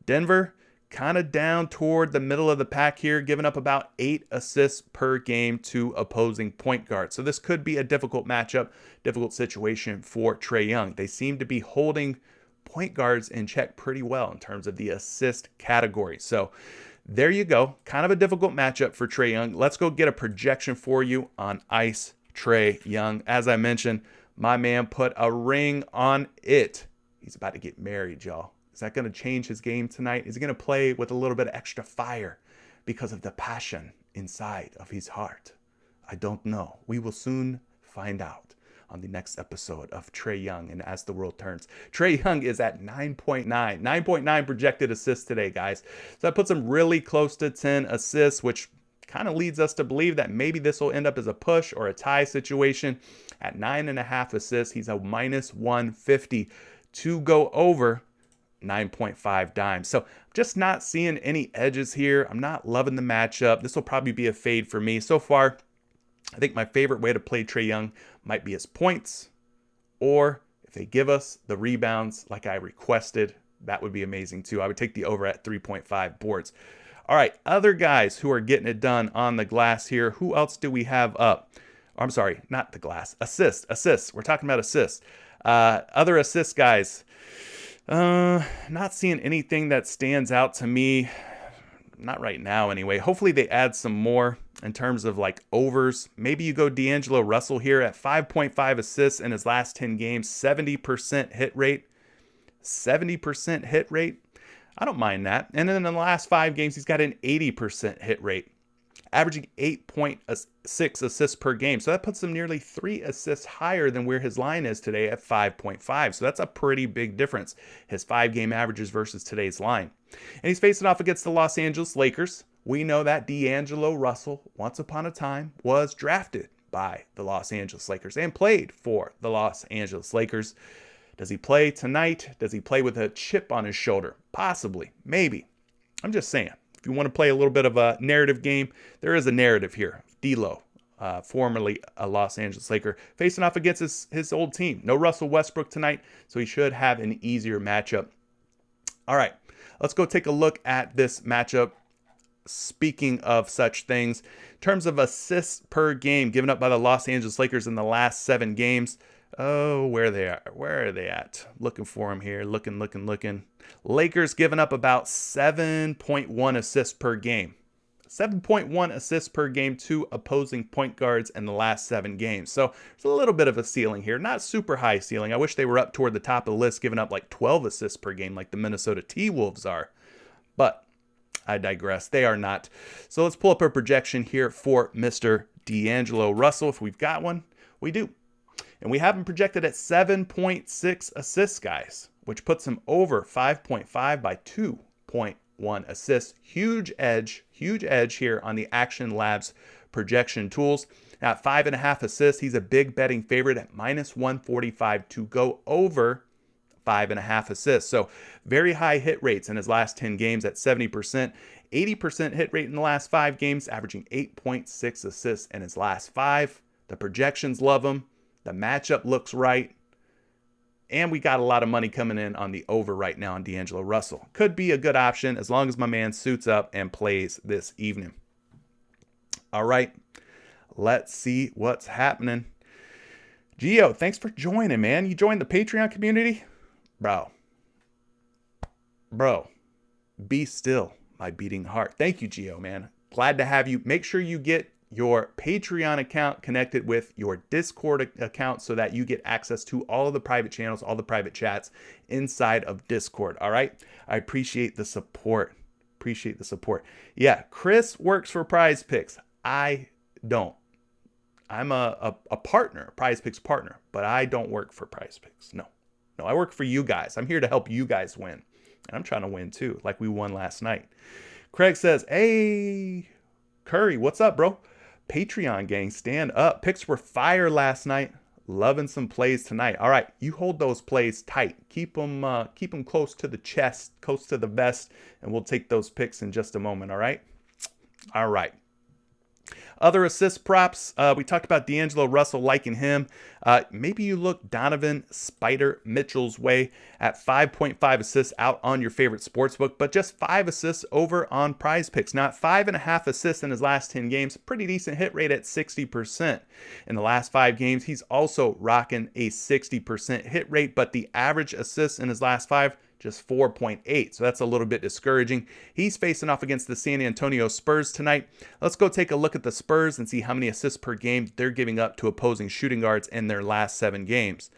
Denver, kind of down toward the middle of the pack here, giving up about 8 assists per game to opposing point guards. So this could be a difficult matchup, difficult situation for Trae Young. They seem to be holding point guards in check pretty well in terms of the assist category. So there you go. Kind of a difficult matchup for Trae Young. Let's go get a projection for you on Ice Trae Young. As I mentioned, my man put a ring on it. He's about to get married, y'all. Is that going to change his game tonight? Is he going to play with a little bit of extra fire because of the passion inside of his heart? I don't know. We will soon find out on the next episode of Trae Young and As the World Turns. Trae Young is at 9.9 projected assists today, guys. So that puts him really close to 10 assists, which kind of leads us to believe that maybe this will end up as a push or a tie situation. At 9.5 assists, he's a minus 150 to go over 9.5 dimes. So I'm just not seeing any edges here. I'm not loving the matchup. This will probably be a fade for me. So far, I think my favorite way to play Trae Young might be his points, or if they give us the rebounds like I requested, that would be amazing too. I would take the over at 3.5 boards. All right, other guys who are getting it done on the glass here. Who else do we have up? I'm sorry, not the glass. Assists. We're talking about assists. Other assist guys. Not seeing anything that stands out to me. Not right now anyway. Hopefully they add some more in terms of like overs. Maybe you go D'Angelo Russell here at 5.5 assists in his last 10 games, 70% hit rate. 70% hit rate. I don't mind that. And then in the last 5 games, he's got an 80% hit rate, averaging 8.6 assists per game. So that puts him nearly 3 assists higher than where his line is today at 5.5. So that's a pretty big difference, his 5-game averages versus today's line. And he's facing off against the Los Angeles Lakers, we know that D'Angelo Russell, once upon a time, was drafted by the Los Angeles Lakers and played for the Los Angeles Lakers. Does he play tonight? Does he play with a chip on his shoulder? Possibly. Maybe. I'm just saying. If you want to play a little bit of a narrative game, there is a narrative here. D'Lo, formerly a Los Angeles Laker, facing off against his old team. No Russell Westbrook tonight, so he should have an easier matchup. All right, let's go take a look at this matchup. Speaking of such things, in terms of assists per game given up by the Los Angeles Lakers in the last 7 games. Oh, where are they at? Looking for them here. Looking. Lakers giving up about 7.1 assists per game. 7.1 assists per game to opposing point guards in the last 7 games. So there's a little bit of a ceiling here. Not super high ceiling. I wish they were up toward the top of the list, giving up like 12 assists per game like the Minnesota T-Wolves are. But I digress. They are not. So let's pull up a projection here for Mr. D'Angelo Russell. If we've got one, we do. And we have him projected at 7.6 assists, guys, which puts him over 5.5 by 2.1 assists. Huge edge here on the Action Labs projection tools. At 5.5 assists, he's a big betting favorite at -145 to go over 5.5 assists. So very high hit rates in his last 10 games at 70%. 80% hit rate in the last 5 games, averaging 8.6 assists in his last 5. The projections love him. The matchup looks right. And we got a lot of money coming in on the over right now on D'Angelo Russell. Could be a good option as long as my man suits up and plays this evening. All right, let's see what's happening. Gio, thanks for joining, man. You joined the Patreon community? Bro, be still, my beating heart. Thank you, Gio, man. Glad to have you. Make sure you get your Patreon account connected with your Discord account so that you get access to all of the private channels, all the private chats inside of Discord. All right. I appreciate the support. Yeah. Chris works for PrizePicks. I don't. I'm a partner, a PrizePicks partner, but I don't work for PrizePicks. No, I work for you guys. I'm here to help you guys win. And I'm trying to win too, like we won last night. Craig says, hey, Curry, what's up, bro? Patreon gang, stand up. Picks were fire last night. Loving some plays tonight. All right, you hold those plays tight. Keep them close to the chest, close to the vest, and we'll take those picks in just a moment. All right. Other assist props, we talked about D'Angelo Russell, liking him. Maybe you look Donovan Spider Mitchell's way at 5.5 assists out on your favorite sportsbook, but just 5 assists over on PrizePicks. Now, 5.5 assists in his last 10 games, pretty decent hit rate at 60%. In the last 5 games, he's also rocking a 60% hit rate, but the average assists in his last 5, just 4.8. So that's a little bit discouraging. He's facing off against the San Antonio Spurs tonight. Let's go take a look at the Spurs and see how many assists per game they're giving up to opposing shooting guards in their last 7 games.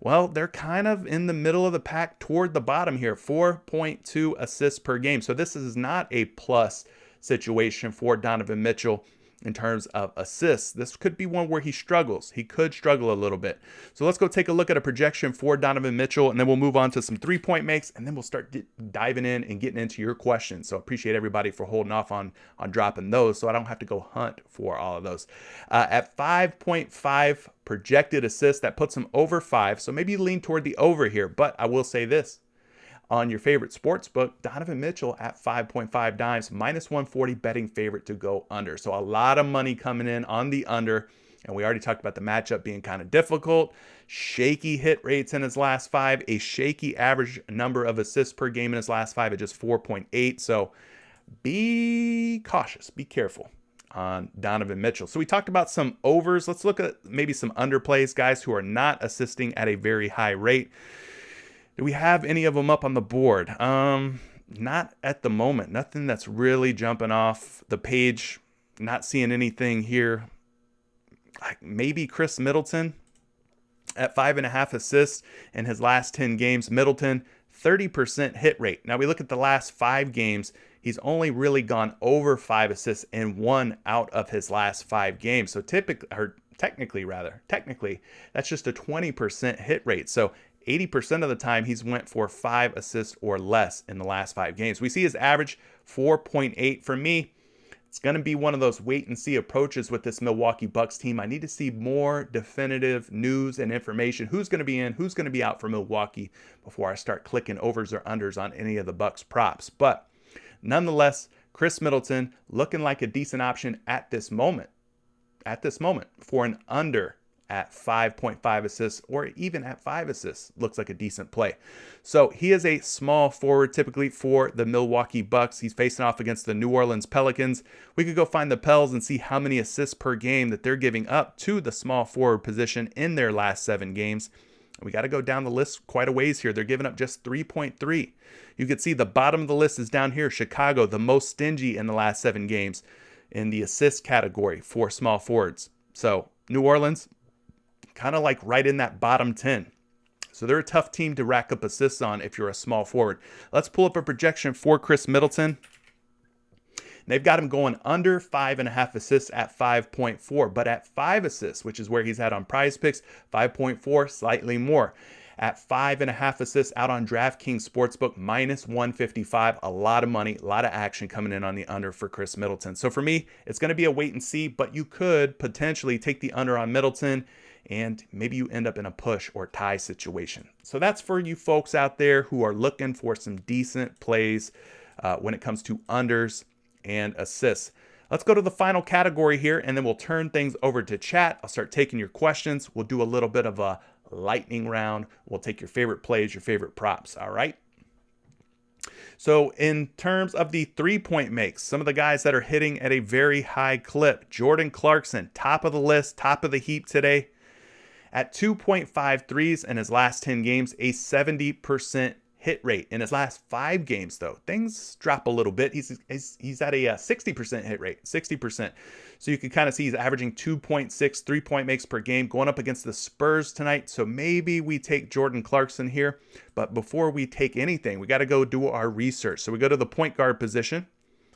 Well, they're kind of in the middle of the pack toward the bottom here, 4.2 assists per game. So this is not a plus situation for Donovan Mitchell in terms of assists. This could be one where he struggles. He could struggle a little bit. So let's go take a look at a projection for Donovan Mitchell, and then we'll move on to some 3-point makes, and then we'll start diving in and getting into your questions. So appreciate everybody for holding off on dropping those so I don't have to go hunt for all of those. At 5.5 projected assists, that puts him over 5. So maybe you lean toward the over here, but I will say this. On your favorite sports book, Donovan Mitchell at 5.5 dimes, -140 betting favorite to go under. So a lot of money coming in on the under. And we already talked about the matchup being kind of difficult. Shaky hit rates in his last 5, a shaky average number of assists per game in his last 5 at just 4.8. So be cautious, be careful on Donovan Mitchell. So we talked about some overs. Let's look at maybe some underplays, guys who are not assisting at a very high rate. Do we have any of them up on the board? Not at the moment. Nothing that's really jumping off the page. Not seeing anything here. Maybe Chris Middleton at 5.5 assists in his last 10 games. Middleton, 30% hit rate. Now we look at the last 5 games. He's only really gone over 5 assists in 1 out of his last 5 games. So technically, that's just a 20% hit rate. So 80% of the time he's went for 5 assists or less in the last 5 games. We see his average 4.8. For me, It's going to be one of those wait and see approaches with this Milwaukee Bucks team. I need to see more definitive news and information. Who's going to be in, who's going to be out for Milwaukee before I start clicking overs or unders on any of the Bucks props. But nonetheless, Chris Middleton looking like a decent option at this moment. For an under at 5.5 assists or even at 5 assists looks like a decent play. So he is a small forward typically for the Milwaukee Bucks. He's facing off against the New Orleans Pelicans. We could go find the Pels and see how many assists per game that they're giving up to the small forward position in their last 7 games. We got to go down the list quite a ways here. They're giving up just 3.3. You can see the bottom of the list is down here. Chicago, the most stingy in the last 7 games in the assist category for small forwards. So New Orleans, kind of like right in that bottom 10. So they're a tough team to rack up assists on if you're a small forward. Let's pull up a projection for Chris Middleton. They've got him going under 5.5 assists at 5.4, but at 5 assists, which is where he's at on PrizePicks, 5.4, slightly more. At 5.5 assists out on DraftKings Sportsbook, minus 155. A lot of money, a lot of action coming in on the under for Chris Middleton. So for me, it's going to be a wait and see, but you could potentially take the under on Middleton and maybe you end up in a push or tie situation. So that's for you folks out there who are looking for some decent plays when it comes to unders and assists. Let's go to the final category here, and then we'll turn things over to chat. I'll start taking your questions. We'll do a little bit of a lightning round. We'll take your favorite plays, your favorite props, all right? So in terms of the three-point makes, some of the guys that are hitting at a very high clip, Jordan Clarkson, top of the list, top of the heap today. At 2.5 threes in his last 10 games, a 70% hit rate. In his last 5 games, though, things drop a little bit. He's at a 60% hit rate, 60%. So you can kind of see he's averaging 2.6 3-point makes per game, going up against the Spurs tonight. So maybe we take Jordan Clarkson here. But before we take anything, we got to go do our research. So we go to the point guard position,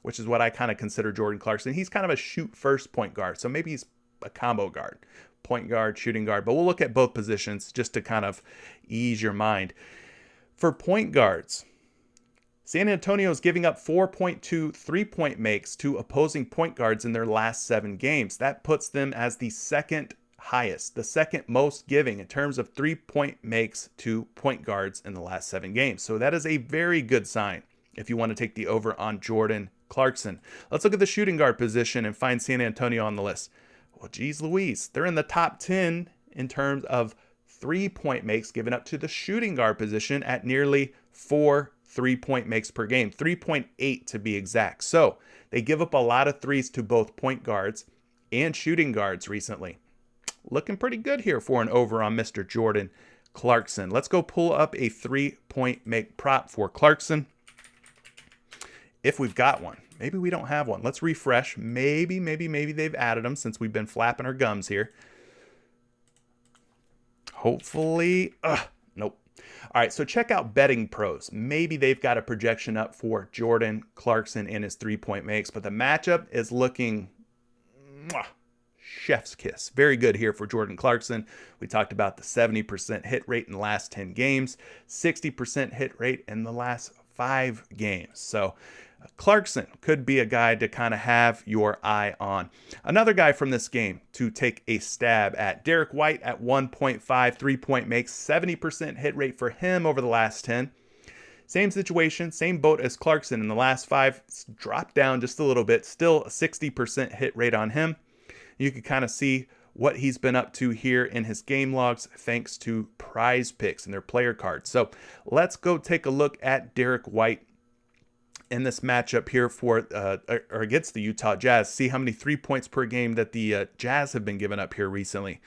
which is what I kind of consider Jordan Clarkson. He's kind of a shoot-first point guard. So maybe he's a combo guard. Point guard, shooting guard, but we'll look at both positions just to kind of ease your mind. For point guards, San Antonio is giving up 4.2 3-point makes to opposing point guards in their last 7 games. That puts them as the second highest, the second most giving in terms of 3-point makes to point guards in the last 7 games. So that is a very good sign if you want to take the over on Jordan Clarkson. Let's look at the shooting guard position and find San Antonio on the list. Well, geez Louise, they're in the top 10 in terms of 3-point makes given up to the shooting guard position at nearly 4 3-point makes per game, 3.8 to be exact. So they give up a lot of threes to both point guards and shooting guards recently. Looking pretty good here for an over on Mr. Jordan Clarkson. Let's go pull up a 3-point make prop for Clarkson. If we've got one. Maybe we don't have one. Let's refresh. Maybe they've added them since we've been flapping our gums here. Hopefully, nope. All right, so check out Betting Pros. Maybe they've got a projection up for Jordan Clarkson and his 3-point makes, but the matchup is looking chef's kiss. Very good here for Jordan Clarkson. We talked about the 70% hit rate in the last 10 games, 60% hit rate in the last 5 games. So Clarkson could be a guy to kind of have your eye on. Another guy from this game to take a stab at, Derek White at 1.5 3-point makes, 70% hit rate for him over the last 10. Same situation, same boat as Clarkson in the last 5. It's dropped down just a little bit, still a 60% hit rate on him. You can kind of see what he's been up to here in his game logs thanks to PrizePicks and their player cards. So let's go take a look at Derek White in this matchup here for or against the Utah Jazz. See how many 3 points per game that the Jazz have been giving up here recently.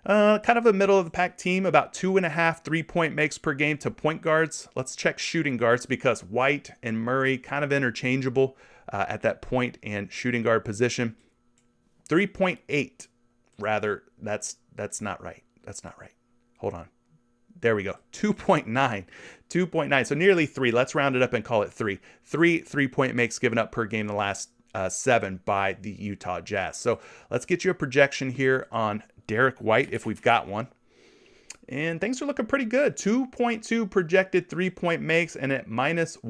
Kind of a middle of the pack team, about 2.5 3-point makes per game to point guards. Let's check shooting guards because White and Murray kind of interchangeable at that point and shooting guard position. 3.8 rather. That's not right. That's not right. Hold on. There we go. 2.9. So nearly 3. Let's round it up and call it 3. 3 3-point makes given up per game in the last 7 by the Utah Jazz. So let's get you a projection here on Derek White if we've got one. And things are looking pretty good. 2.2 projected 3-point makes and at minus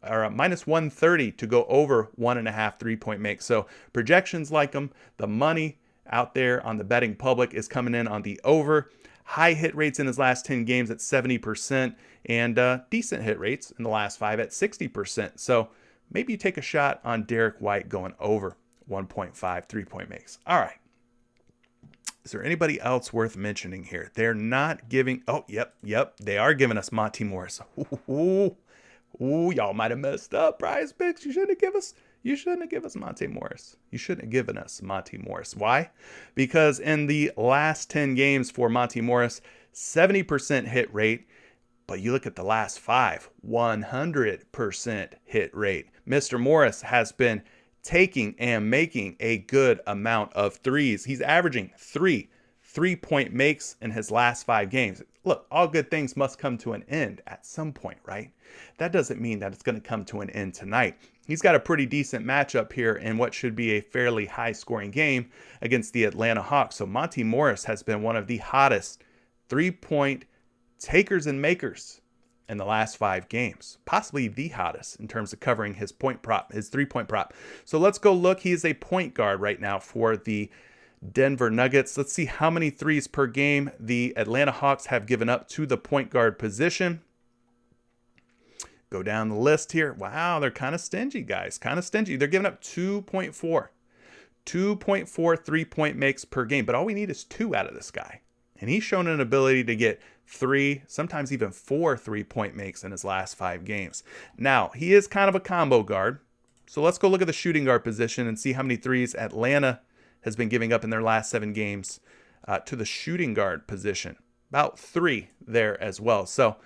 or minus 130 to go over 1.5 3-point makes. So projections like them. The money out there on the betting public is coming in on the over. High hit rates in his last 10 games at 70%, and decent hit rates in the last 5 at 60%. So maybe you take a shot on Derek White going over 1.5 3-point makes. All right. Is there anybody else worth mentioning here? They're not giving. Oh, yep. They are giving us Monty Morris. Ooh, y'all might have messed up. PrizePicks. You shouldn't have given us Monty Morris. You shouldn't have given us Monty Morris. Why? Because in the last 10 games for Monty Morris, 70% hit rate. But you look at the last 5, 100% hit rate. Mr. Morris has been taking and making a good amount of threes. He's averaging 3-point makes in his last 5 games. Look, all good things must come to an end at some point, right? That doesn't mean that it's going to come to an end tonight. He's got a pretty decent matchup here in what should be a fairly high-scoring game against the Atlanta Hawks. So Monty Morris has been one of the hottest 3-point takers and makers in the last 5 games, possibly the hottest in terms of covering his point prop, his 3-point prop. So let's go look. He is a point guard right now for the Denver Nuggets. Let's see how many threes per game the Atlanta Hawks have given up to the point guard position. Go down the list here. Wow, they're kind of stingy, guys. Kind of stingy. They're giving up 2.4 3-point makes per game. But all we need is 2 out of this guy. And he's shown an ability to get 3, sometimes even 4 3-point makes in his last 5 games. Now, he is kind of a combo guard. So let's go look at the shooting guard position and see how many threes Atlanta has been giving up in their last 7 games to the shooting guard position. About 3 there as well. So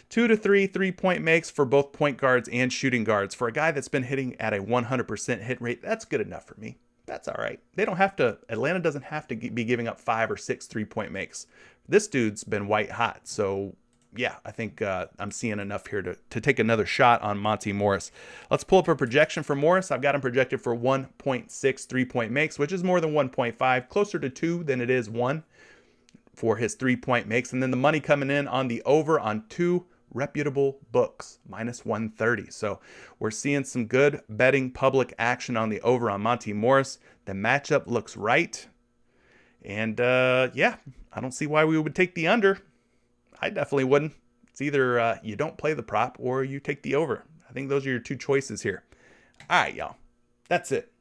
2 to 3 3-point makes for both point guards and shooting guards. For a guy that's been hitting at a 100% hit rate, that's good enough for me. That's all right. Atlanta doesn't have to be giving up 5 or 6 3-point makes. This dude's been white hot. So yeah, I think I'm seeing enough here to take another shot on Monty Morris. Let's pull up a projection for Morris. I've got him projected for 1.6 3-point makes, which is more than 1.5, closer to 2 than it is 1 for his 3-point makes. And then the money coming in on the over on 2 reputable books, minus 130. So we're seeing some good betting public action on the over on Monty Morris. The matchup looks right. And yeah, I don't see why we would take the under. I definitely wouldn't. It's either you don't play the prop or you take the over. I think those are your 2 choices here. All right, y'all. That's it.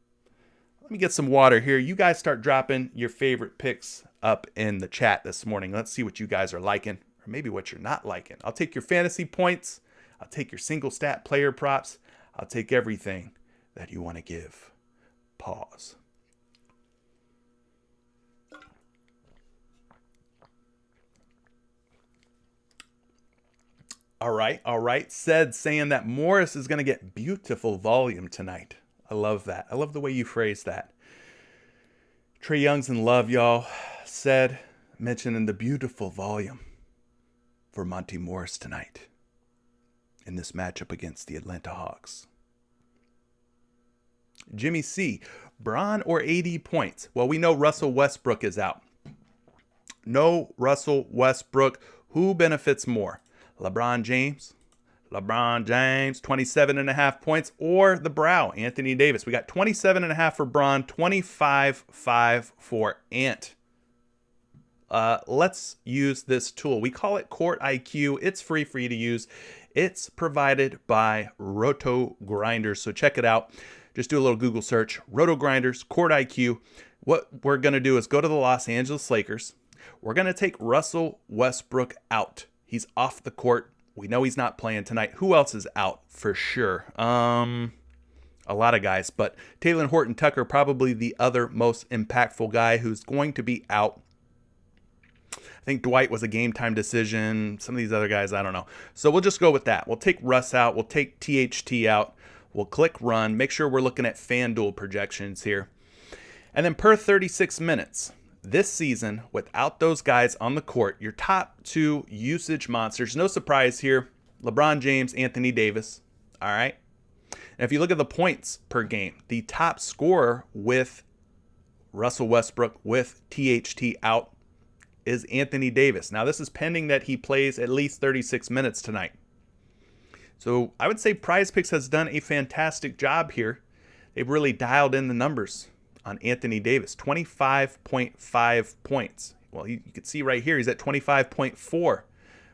Let me get some water here. You guys start dropping your favorite picks up in the chat this morning. Let's see what you guys are liking. Or maybe what you're not liking. I'll take your fantasy points. I'll take your single stat player props. I'll take everything that you want to give. Pause. All right. Saying that Morris is going to get beautiful volume tonight. I love that. I love the way you phrase that. Trae Young's in love, y'all. Mentioning the beautiful volume for Monty Morris tonight in this matchup against the Atlanta Hawks. Jimmy C, Bron or AD points? Well, we know Russell Westbrook is out. No Russell Westbrook. Who benefits more? LeBron James, 27.5 points, or the Brow, Anthony Davis. We got 27.5 for Bron, 25.5 for Ant. Let's use this tool. We call it Court IQ. It's free for you to use. It's provided by Roto Grinders. So check it out. Just do a little Google search. Roto Grinders, Court IQ. What we're going to do is go to the Los Angeles Lakers. We're going to take Russell Westbrook out. He's off the court. We know he's not playing tonight. Who else is out for sure? A lot of guys, but Taylor Horton Tucker, probably the other most impactful guy who's going to be out. I think Dwight was a game time decision. Some of these other guys, I don't know. So we'll just go with that. We'll take Russ out. We'll take THT out. We'll click run. Make sure we're looking at FanDuel projections here. And then per 36 minutes, this season, without those guys on the court, your top 2 usage monsters, no surprise here, LeBron James, Anthony Davis. All right. And if you look at the points per game, the top scorer with Russell Westbrook with THT out is Anthony Davis. Now, this is pending that he plays at least 36 minutes tonight. So I would say PrizePicks has done a fantastic job here. They've really dialed in the numbers on Anthony Davis, 25.5 points. Well, you can see right here, he's at 25.4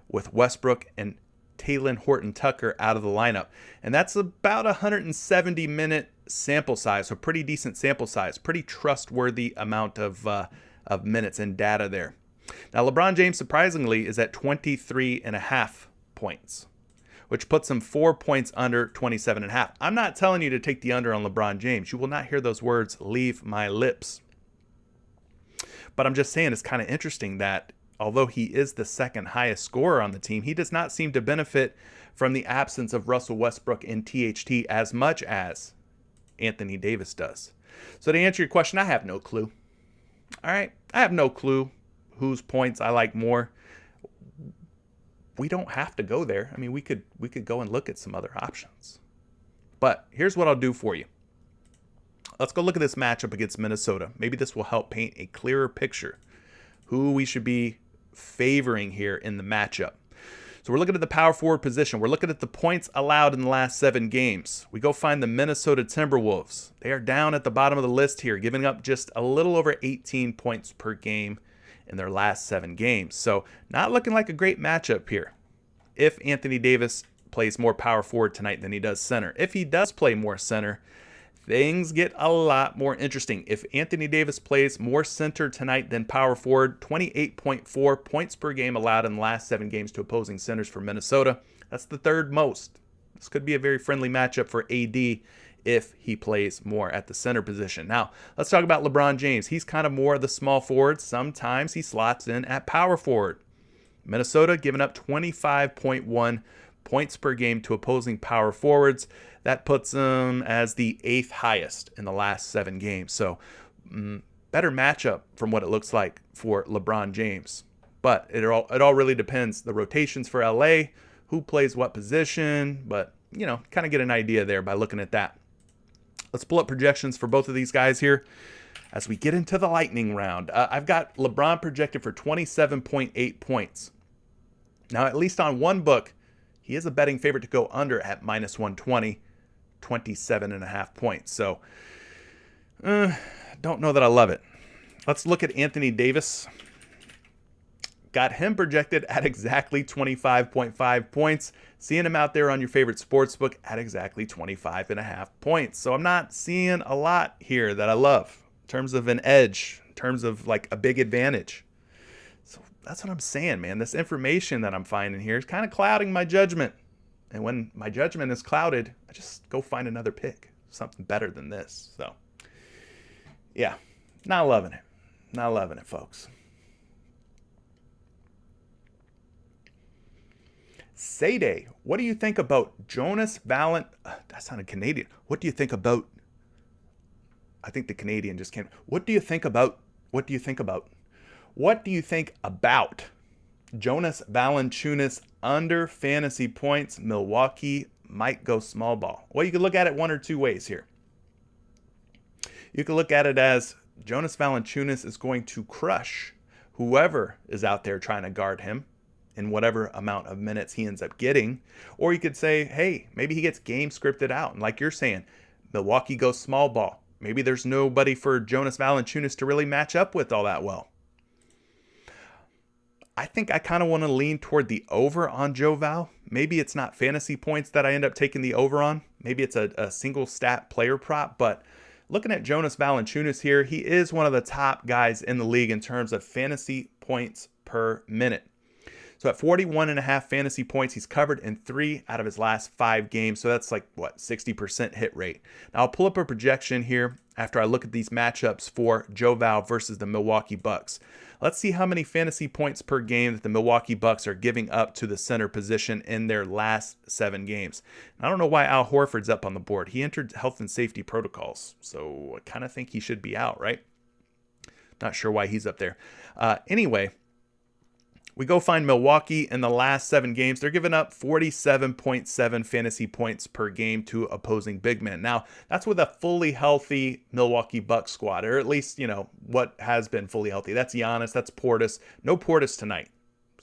with Westbrook and Talen Horton-Tucker out of the lineup. And that's about 170-minute sample size, so pretty decent sample size, pretty trustworthy amount of minutes and data there. Now, LeBron James, surprisingly, is at 23.5 points, which puts him 4 points under 27.5. I'm not telling you to take the under on LeBron James. You will not hear those words leave my lips. But I'm just saying it's kind of interesting that although he is the second highest scorer on the team, he does not seem to benefit from the absence of Russell Westbrook and THT as much as Anthony Davis does. So to answer your question, I have no clue. All right, I have no clue whose points I like more. We don't have to go there. I mean, we could go and look at some other options. But here's what I'll do for you. Let's go look at this matchup against Minnesota. Maybe this will help paint a clearer picture who we should be favoring here in the matchup. So we're looking at the power forward position. We're looking at the points allowed in the last 7 games. We go find the Minnesota Timberwolves. They are down at the bottom of the list here, giving up just a little over 18 points per game in their last 7 games. So not looking like a great matchup here if Anthony Davis plays more power forward tonight than he does center. If he does play more center, things get a lot more interesting. If Anthony Davis plays more center tonight than power forward, 28.4 points per game allowed in the last 7 games to opposing centers for Minnesota. That's the 3rd most. This could be a very friendly matchup for AD if he plays more at the center position. Now, let's talk about LeBron James. He's kind of more of the small forward. Sometimes he slots in at power forward. Minnesota giving up 25.1 points per game to opposing power forwards. That puts them as the 8th highest in the last 7 games. So better matchup from what it looks like for LeBron James. But it all really depends. The rotations for LA, who plays what position, but kind of get an idea there by looking at that. Let's pull up projections for both of these guys here as we get into the lightning round. I've got LeBron projected for 27.8 points. Now, at least on one book, he is a betting favorite to go under at minus 120, 27.5 points. So, don't know that I love it. Let's look at Anthony Davis. Got him projected at exactly 25.5 points. Seeing him out there on your favorite sportsbook at exactly 25.5 points. So I'm not seeing a lot here that I love in terms of an edge, in terms of like a big advantage. So that's what I'm saying, man. This information that I'm finding here is kind of clouding my judgment. And when my judgment is clouded, I just go find another pick, something better than this. So yeah, not loving it. Not loving it, folks. Sade, what do you think about Jonas Valent? That sounded Canadian. What do you think about? I think the Canadian just came. What do you think about? What do you think about? What do you think about Jonas Valanciunas under fantasy points? Milwaukee might go small ball. Well, you could look at it one or two ways here. You could look at it as Jonas Valanciunas is going to crush whoever is out there trying to guard him in whatever amount of minutes he ends up getting. Or you could say, hey, maybe he gets game scripted out. And like you're saying, Milwaukee goes small ball. Maybe there's nobody for Jonas Valanciunas to really match up with all that well. I think I kind of want to lean toward the over on Joe Val. Maybe it's not fantasy points that I end up taking the over on. Maybe it's a single stat player prop. But looking at Jonas Valanciunas here, he is one of the top guys in the league in terms of fantasy points per minute. So at 41.5 fantasy points, he's covered in 3 out of his last 5 games. So that's like, 60% hit rate. Now I'll pull up a projection here after I look at these matchups for Joe Val versus the Milwaukee Bucks. Let's see how many fantasy points per game that the Milwaukee Bucks are giving up to the center position in their last 7 games. And I don't know why Al Horford's up on the board. He entered health and safety protocols. So I kind of think he should be out, right? Not sure why he's up there. Anyway, we go find Milwaukee in the last 7 games. They're giving up 47.7 fantasy points per game to opposing big men. Now, that's with a fully healthy Milwaukee Bucks squad, or at least, what has been fully healthy. That's Giannis, that's Portis. No Portis tonight.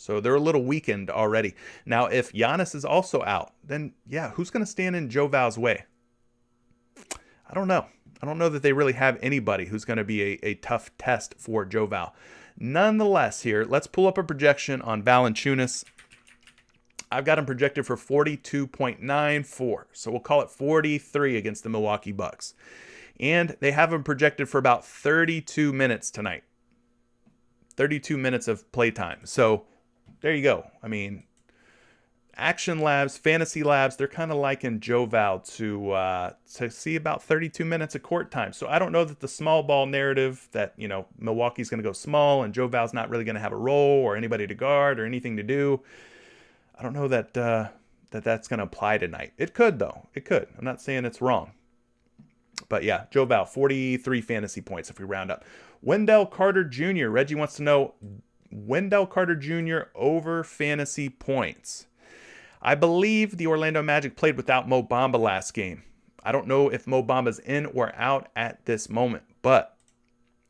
So they're a little weakened already. Now, if Giannis is also out, then yeah, who's going to stand in Joe Val's way? I don't know. I don't know that they really have anybody who's going to be a tough test for Joe Val. Nonetheless, here, let's pull up a projection on Valanciunas. I've got him projected for 42.94. So we'll call it 43 against the Milwaukee Bucks. And they have him projected for about 32 minutes tonight. 32 minutes of playtime. So there you go. I mean, Action Labs, Fantasy Labs, they're kind of liking Joe Val to see about 32 minutes of court time. So I don't know that the small ball narrative that, Milwaukee's going to go small and Joe Val's not really going to have a role or anybody to guard or anything to do. I don't know that that's going to apply tonight. It could, though. It could. I'm not saying it's wrong. But yeah, Joe Val, 43 fantasy points if we round up. Wendell Carter Jr. Reggie wants to know Wendell Carter Jr. over fantasy points. I believe the Orlando Magic played without Mo Bamba last game. I don't know if Mo Bamba's in or out at this moment, but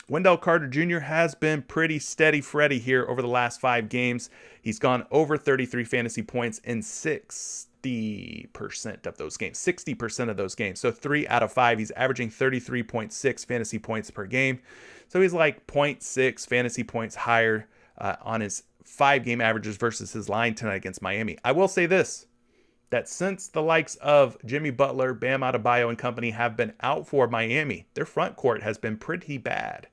Wendell Carter Jr. has been pretty steady Freddy here over the last 5 games. He's gone over 33 fantasy points in 60% of those games. 60% of those games. So 3 out of 5. He's averaging 33.6 fantasy points per game. So he's like 0.6 fantasy points higher on his 5-game averages versus his line tonight against Miami. I will say this, that since the likes of Jimmy Butler, Bam Adebayo, and company have been out for Miami, their front court has been pretty bad.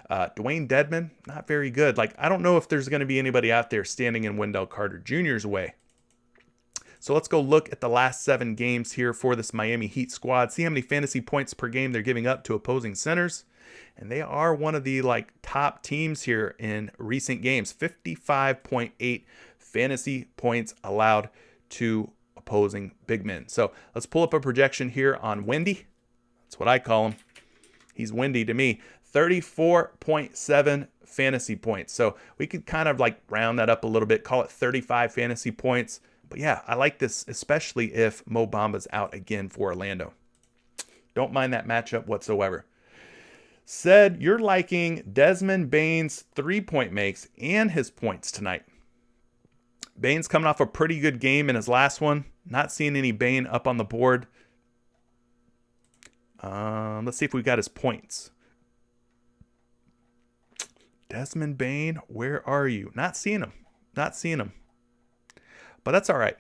Dwayne Dedmon, not very good. I don't know if there's going to be anybody out there standing in Wendell Carter Jr.'s way. So let's go look at the last 7 games here for this Miami Heat squad. See how many fantasy points per game they're giving up to opposing centers. And they are one of the top teams here in recent games. 55.8 fantasy points allowed to opposing big men. So let's pull up a projection here on Wendy. That's what I call him. He's Wendy to me. 34.7 fantasy points. So we could kind of round that up a little bit, call it 35 fantasy points. But yeah, I like this, especially if Mo Bamba's out again for Orlando. Don't mind that matchup whatsoever. Said you're liking Desmond Bane's 3-point makes and his points tonight. Bane's coming off a pretty good game in his last one. Not seeing any Bane up on the board. Let's see if we got his points. Desmond Bane, where are you? Not seeing him. Not seeing him. But that's all right.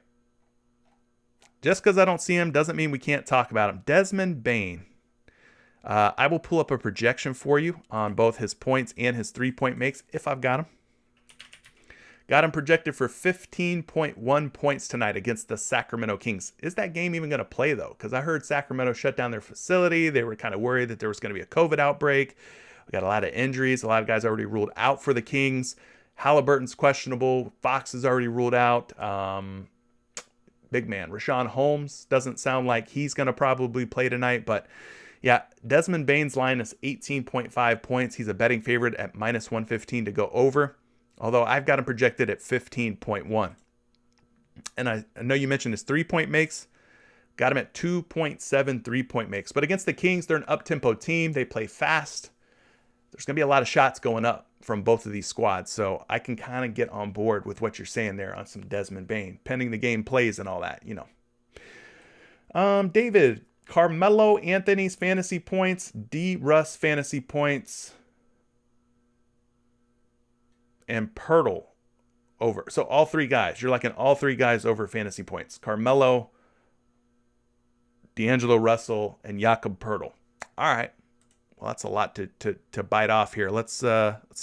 Just because I don't see him doesn't mean we can't talk about him. Desmond Bane. I will pull up a projection for you on both his points and his 3-point makes if I've got him. Got him projected for 15.1 points tonight against the Sacramento Kings. Is that game even going to play, though? Because I heard Sacramento shut down their facility. They were kind of worried that there was going to be a COVID outbreak. We got a lot of injuries. A lot of guys already ruled out for the Kings. Halliburton's questionable. Fox is already ruled out. Big man, Rashawn Holmes, doesn't sound like he's going to probably play tonight, but yeah, Desmond Bane's line is 18.5 points. He's a betting favorite at minus 115 to go over, although I've got him projected at 15.1. And I know you mentioned his 3-point makes. Got him at 2.7 3-point makes. But against the Kings, they're an up-tempo team. They play fast. There's going to be a lot of shots going up from both of these squads. So I can kind of get on board with what you're saying there on some Desmond Bane, pending the game plays and all that, David, Carmelo Anthony's fantasy points, D. Russ fantasy points, and Pirtle over. So all 3 guys. You're liking all 3 guys over fantasy points. Carmelo, D'Angelo Russell, and Jakob Pirtle. All right. Well, that's a lot to bite off here. Let's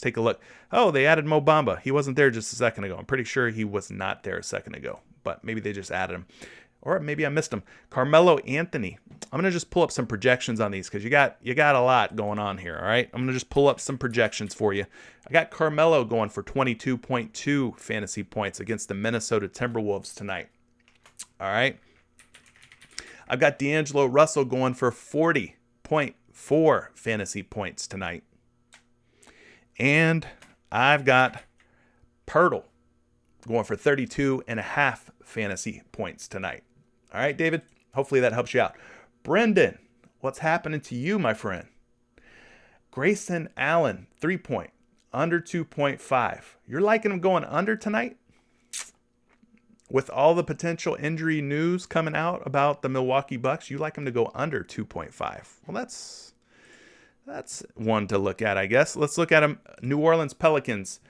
take a look. Oh, they added Mo Bamba. He wasn't there just a second ago. I'm pretty sure he was not there a second ago, but maybe they just added him. Or maybe I missed him. Carmelo Anthony. I'm going to just pull up some projections on these because you got a lot going on here, all right? I'm going to just pull up some projections for you. I got Carmelo going for 22.2 fantasy points against the Minnesota Timberwolves tonight. All right? I've got D'Angelo Russell going for 40.4 fantasy points tonight. And I've got Pirtle going for 32.5 fantasy points tonight. All right, David, hopefully that helps you out. Brendan, what's happening to you, my friend? Grayson Allen, 3-point. under 2.5. You're liking him going under tonight? With all the potential injury news coming out about the Milwaukee Bucks, you like him to go under 2.5. Well, that's one to look at, I guess. Let's look at him. New Orleans Pelicans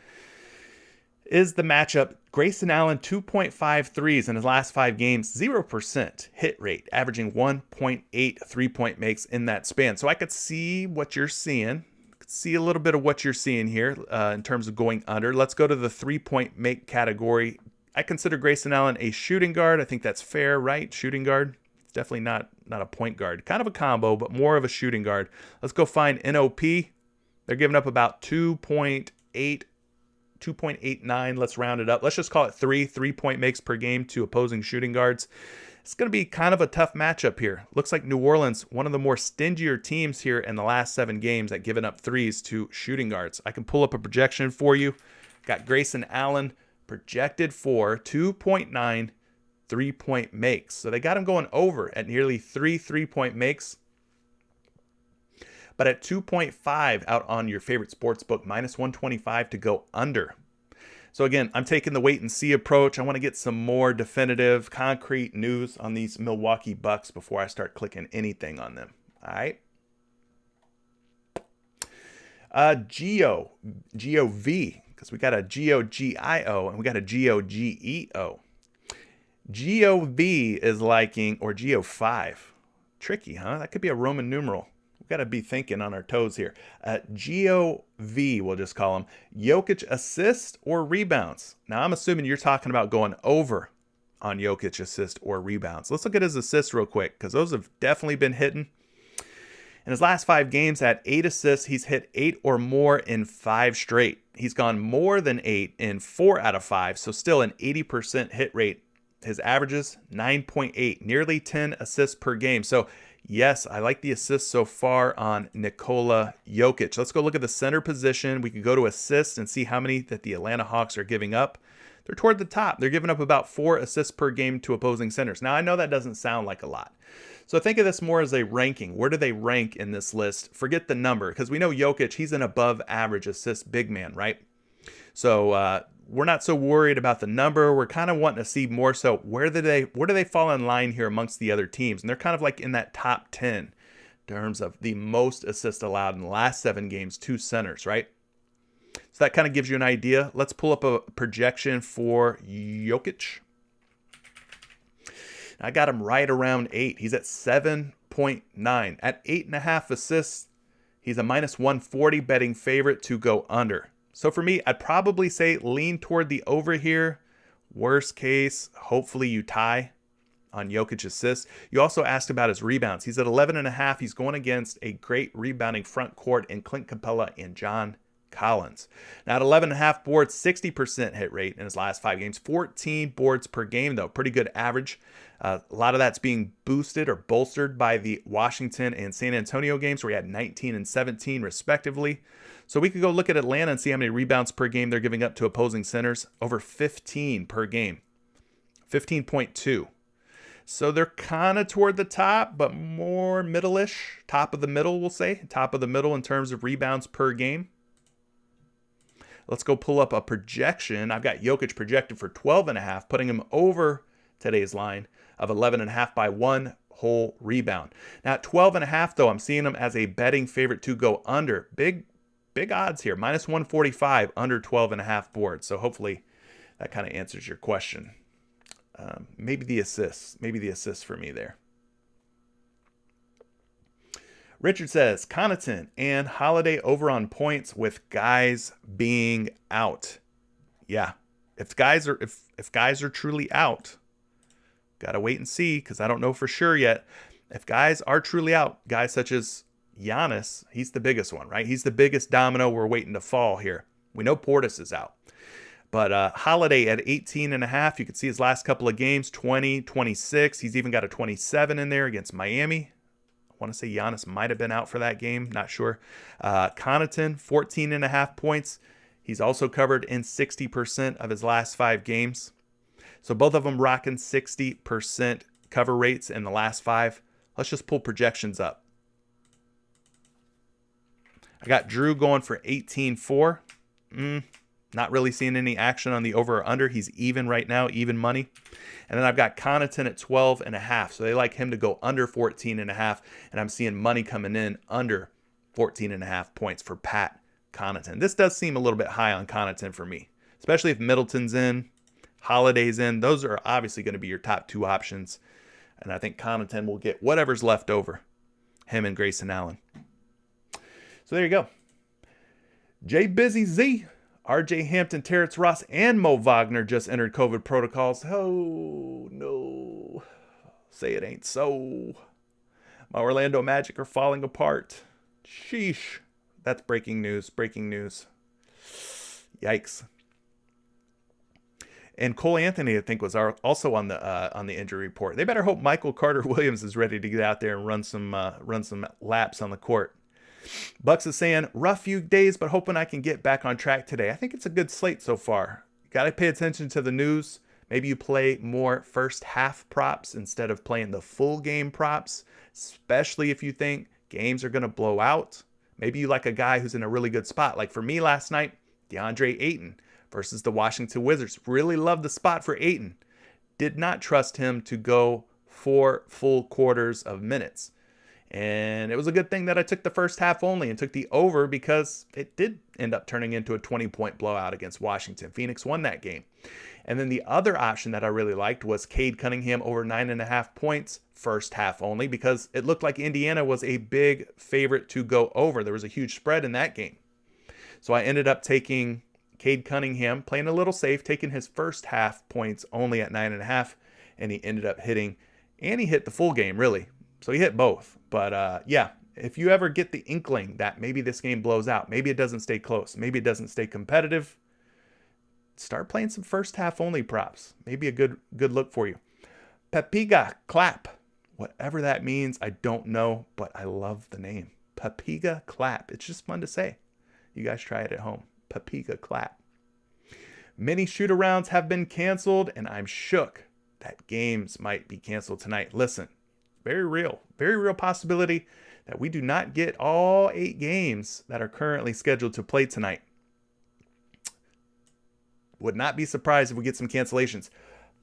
is the matchup. Grayson Allen, 2.5 threes in his last 5 games, 0% hit rate, averaging 1.8 3-point makes in that span. So I could see what you're seeing. See a little bit of what you're seeing here in terms of going under. Let's go to the 3-point make category. I consider Grayson Allen a shooting guard. I think that's fair, right? Shooting guard. It's definitely not a point guard. Kind of a combo, but more of a shooting guard. Let's go find NOP. They're giving up about 2.89. Let's round it up. Let's just call it 3-point makes per game to opposing shooting guards. It's going to be kind of a tough matchup here. Looks like New Orleans, one of the more stingier teams here in the last 7 games at giving up threes to shooting guards. I can pull up a projection for you. Got Grayson Allen projected for 2.9 3-point makes. So they got him going over at nearly 3 3-point makes. But at 2.5 out on your favorite sports book, minus 125 to go under. So again, I'm taking the wait and see approach. I want to get some more definitive, concrete news on these Milwaukee Bucks before I start clicking anything on them. All right. GOV, because we got a GOGIO and we got a GOGEO. GOV is liking, or GO5. Tricky, huh? That could be a Roman numeral. We've got to be thinking on our toes here. GOV, we'll just call him. Jokic assists or rebounds. Now, I'm assuming you're talking about going over on Jokic assists or rebounds. Let's look at his assists real quick, because those have definitely been hitting. In his last 5 games, at 8 assists, he's hit 8 or more in 5 straight. He's gone more than 8 in 4 out of 5, so still an 80% hit rate. His averages, 9.8, nearly 10 assists per game. So, yes, I like the assists so far on Nikola Jokic. Let's go look at the center position. We can go to assists and see how many that the Atlanta Hawks are giving up. They're toward the top. They're giving up about 4 assists per game to opposing centers. Now, I know that doesn't sound like a lot. So think of this more as a ranking. Where do they rank in this list? Forget the number, because we know Jokic, he's an above average assist big man, right? So we're not so worried about the number. We're kind of wanting to see more so where do they fall in line here amongst the other teams? And they're kind of like in that top 10 in terms of the most assists allowed in the last 7 games to centers, right? So that kind of gives you an idea. Let's pull up a projection for Jokic. I got him right around 8. He's at 7.9. At 8.5 assists, he's a minus 140 betting favorite to go under. So for me, I'd probably say lean toward the over here. Worst case, hopefully you tie on Jokic assists. You also asked about his rebounds. He's at 11.5. He's going against a great rebounding front court in Clint Capella and John Collins. Now at 11.5 boards, 60% hit rate in his last 5 games. 14 boards per game, though. Pretty good average. A lot of that's being boosted or bolstered by the Washington and San Antonio games where he had 19 and 17 respectively. So we could go look at Atlanta and see how many rebounds per game they're giving up to opposing centers. Over 15 per game. 15.2. So they're kind of toward the top, but more middle-ish. Top of the middle, we'll say. Top of the middle in terms of rebounds per game. Let's go pull up a projection. I've got Jokic projected for 12.5, putting him over today's line of 11.5 by 1 whole rebound. Now at 12.5, though, I'm seeing him as a betting favorite to go under. Big odds here. Minus 145 under 12.5 boards. So hopefully that kind of answers your question. Maybe the assists for me there. Richard says, Connaughton and Holiday over on points with guys being out. Yeah, if guys are truly out, gotta wait and see, because I don't know for sure yet. If guys are truly out, guys such as Giannis, he's the biggest one, right? He's the biggest domino we're waiting to fall here. We know Portis is out. But Holiday at 18.5, you can see his last couple of games, 20, 26. He's even got a 27 in there against Miami. I want to say Giannis might have been out for that game. Not sure. Connaughton, 14.5 points. He's also covered in 60% of his last 5 games. So both of them rocking 60% cover rates in the last 5. Let's just pull projections up. I got Drew going for 18.4. Not really seeing any action on the over or under. He's even right now, even money. And then I've got Connaughton at 12.5. So they like him to go under 14.5. And I'm seeing money coming in under 14.5 points for Pat Connaughton. This does seem a little bit high on Connaughton for me, especially if Middleton's in, Holiday's in. Those are obviously going to be your top two options. And I think Connaughton will get whatever's left over, him and Grayson Allen. So there you go. Jay Busy Z, RJ Hampton, Terrence Ross, and Mo Wagner just entered COVID protocols. Oh, no. Say it ain't so. My Orlando Magic are falling apart. Sheesh. That's breaking news. Breaking news. Yikes. And Cole Anthony, I think, was also on the injury report. They better hope Michael Carter Williams is ready to get out there and run some laps on the court. Bucks is saying, rough few days, but hoping I can get back on track today. I think it's a good slate so far. Got to pay attention to the news. Maybe you play more first half props instead of playing the full game props, especially if you think games are going to blow out. Maybe you like a guy who's in a really good spot. Like for me last night, DeAndre Ayton versus the Washington Wizards. Really loved the spot for Ayton. Did not trust him to go 4 full quarters of minutes. And it was a good thing that I took the first half only and took the over because it did end up turning into a 20-point blowout against Washington. Phoenix won that game. And then the other option that I really liked was Cade Cunningham over 9.5 points, first half only, because it looked like Indiana was a big favorite to go over. There was a huge spread in that game. So I ended up taking Cade Cunningham, playing a little safe, taking his first half points only at 9.5, and he ended up hitting, and he hit the full game, really. So he hit both. But yeah, if you ever get the inkling that maybe this game blows out, maybe it doesn't stay close, maybe it doesn't stay competitive, start playing some first half only props. Maybe a good look for you. Papiga Clap. Whatever that means, I don't know, but I love the name. Papiga Clap. It's just fun to say. You guys try it at home. Papiga Clap. Many shoot-arounds have been canceled, and I'm shook that games might be canceled tonight. Listen, very real possibility that we do not get all 8 games that are currently scheduled to play tonight. Would not be surprised if we get some cancellations.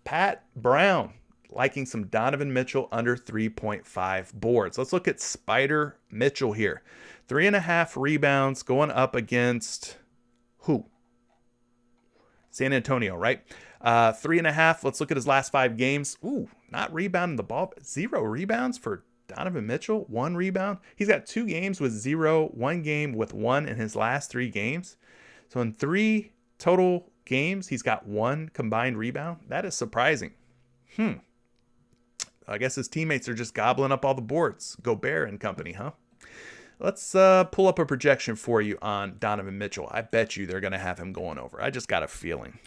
Pat Brown liking some Donovan Mitchell under 3.5 boards. Let's look at Spider Mitchell here. 3.5 rebounds going up against who? San Antonio, right? 3.5. Let's look at his last 5 games. Ooh, not rebounding the ball. 0 rebounds for Donovan Mitchell. 1 rebound. He's got 2 games with 0, 1 game with 1 in his last 3 games. So in 3 total games, he's got 1 combined rebound. That is surprising. I guess his teammates are just gobbling up all the boards. Gobert and company, huh? Let's pull up a projection for you on Donovan Mitchell. I bet you they're going to have him going over. I just got a feeling.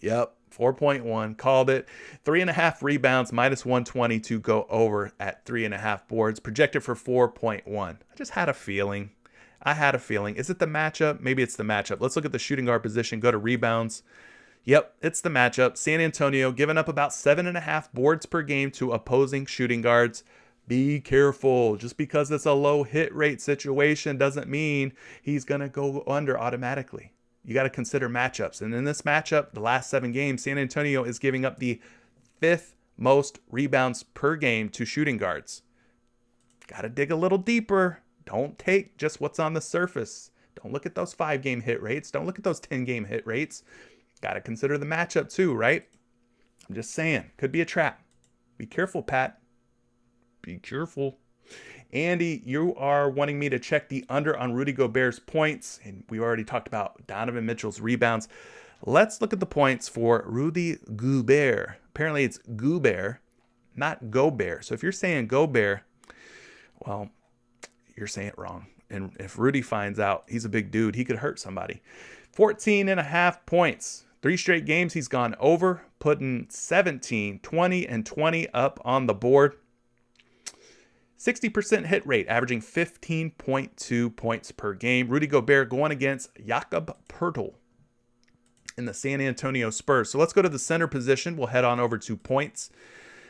Yep, 4.1. Called it. 3.5 rebounds, minus 120 to go over at 3.5 boards. Projected for 4.1. I just had a feeling. Is it the matchup? Maybe it's the matchup. Let's look at the shooting guard position. Go to rebounds. Yep, it's the matchup. San Antonio giving up about 7.5 boards per game to opposing shooting guards. Be careful. Just because it's a low hit rate situation doesn't mean he's going to go under automatically. You got to consider matchups. And in this matchup, the last 7 games, San Antonio is giving up the 5th most rebounds per game to shooting guards. Got to dig a little deeper. Don't take just what's on the surface. Don't look at those 5-game hit rates. Don't look at those 10-game hit rates. Got to consider the matchup too, right? I'm just saying, could be a trap. Be careful, Pat. Be careful. Andy, you are wanting me to check the under on Rudy Gobert's points, and we already talked about Donovan Mitchell's rebounds. Let's look at the points for Rudy Gobert. Apparently it's Gobert, not Gobert. So if you're saying Gobert, well, you're saying it wrong. And if Rudy finds out, he's a big dude. He could hurt somebody. 14.5 points. 3 straight games he's gone over, putting 17, 20, and 20 up on the board. 60% hit rate, averaging 15.2 points per game. Rudy Gobert going against Jakob Poeltl in the San Antonio Spurs. So let's go to the center position. We'll head on over to points.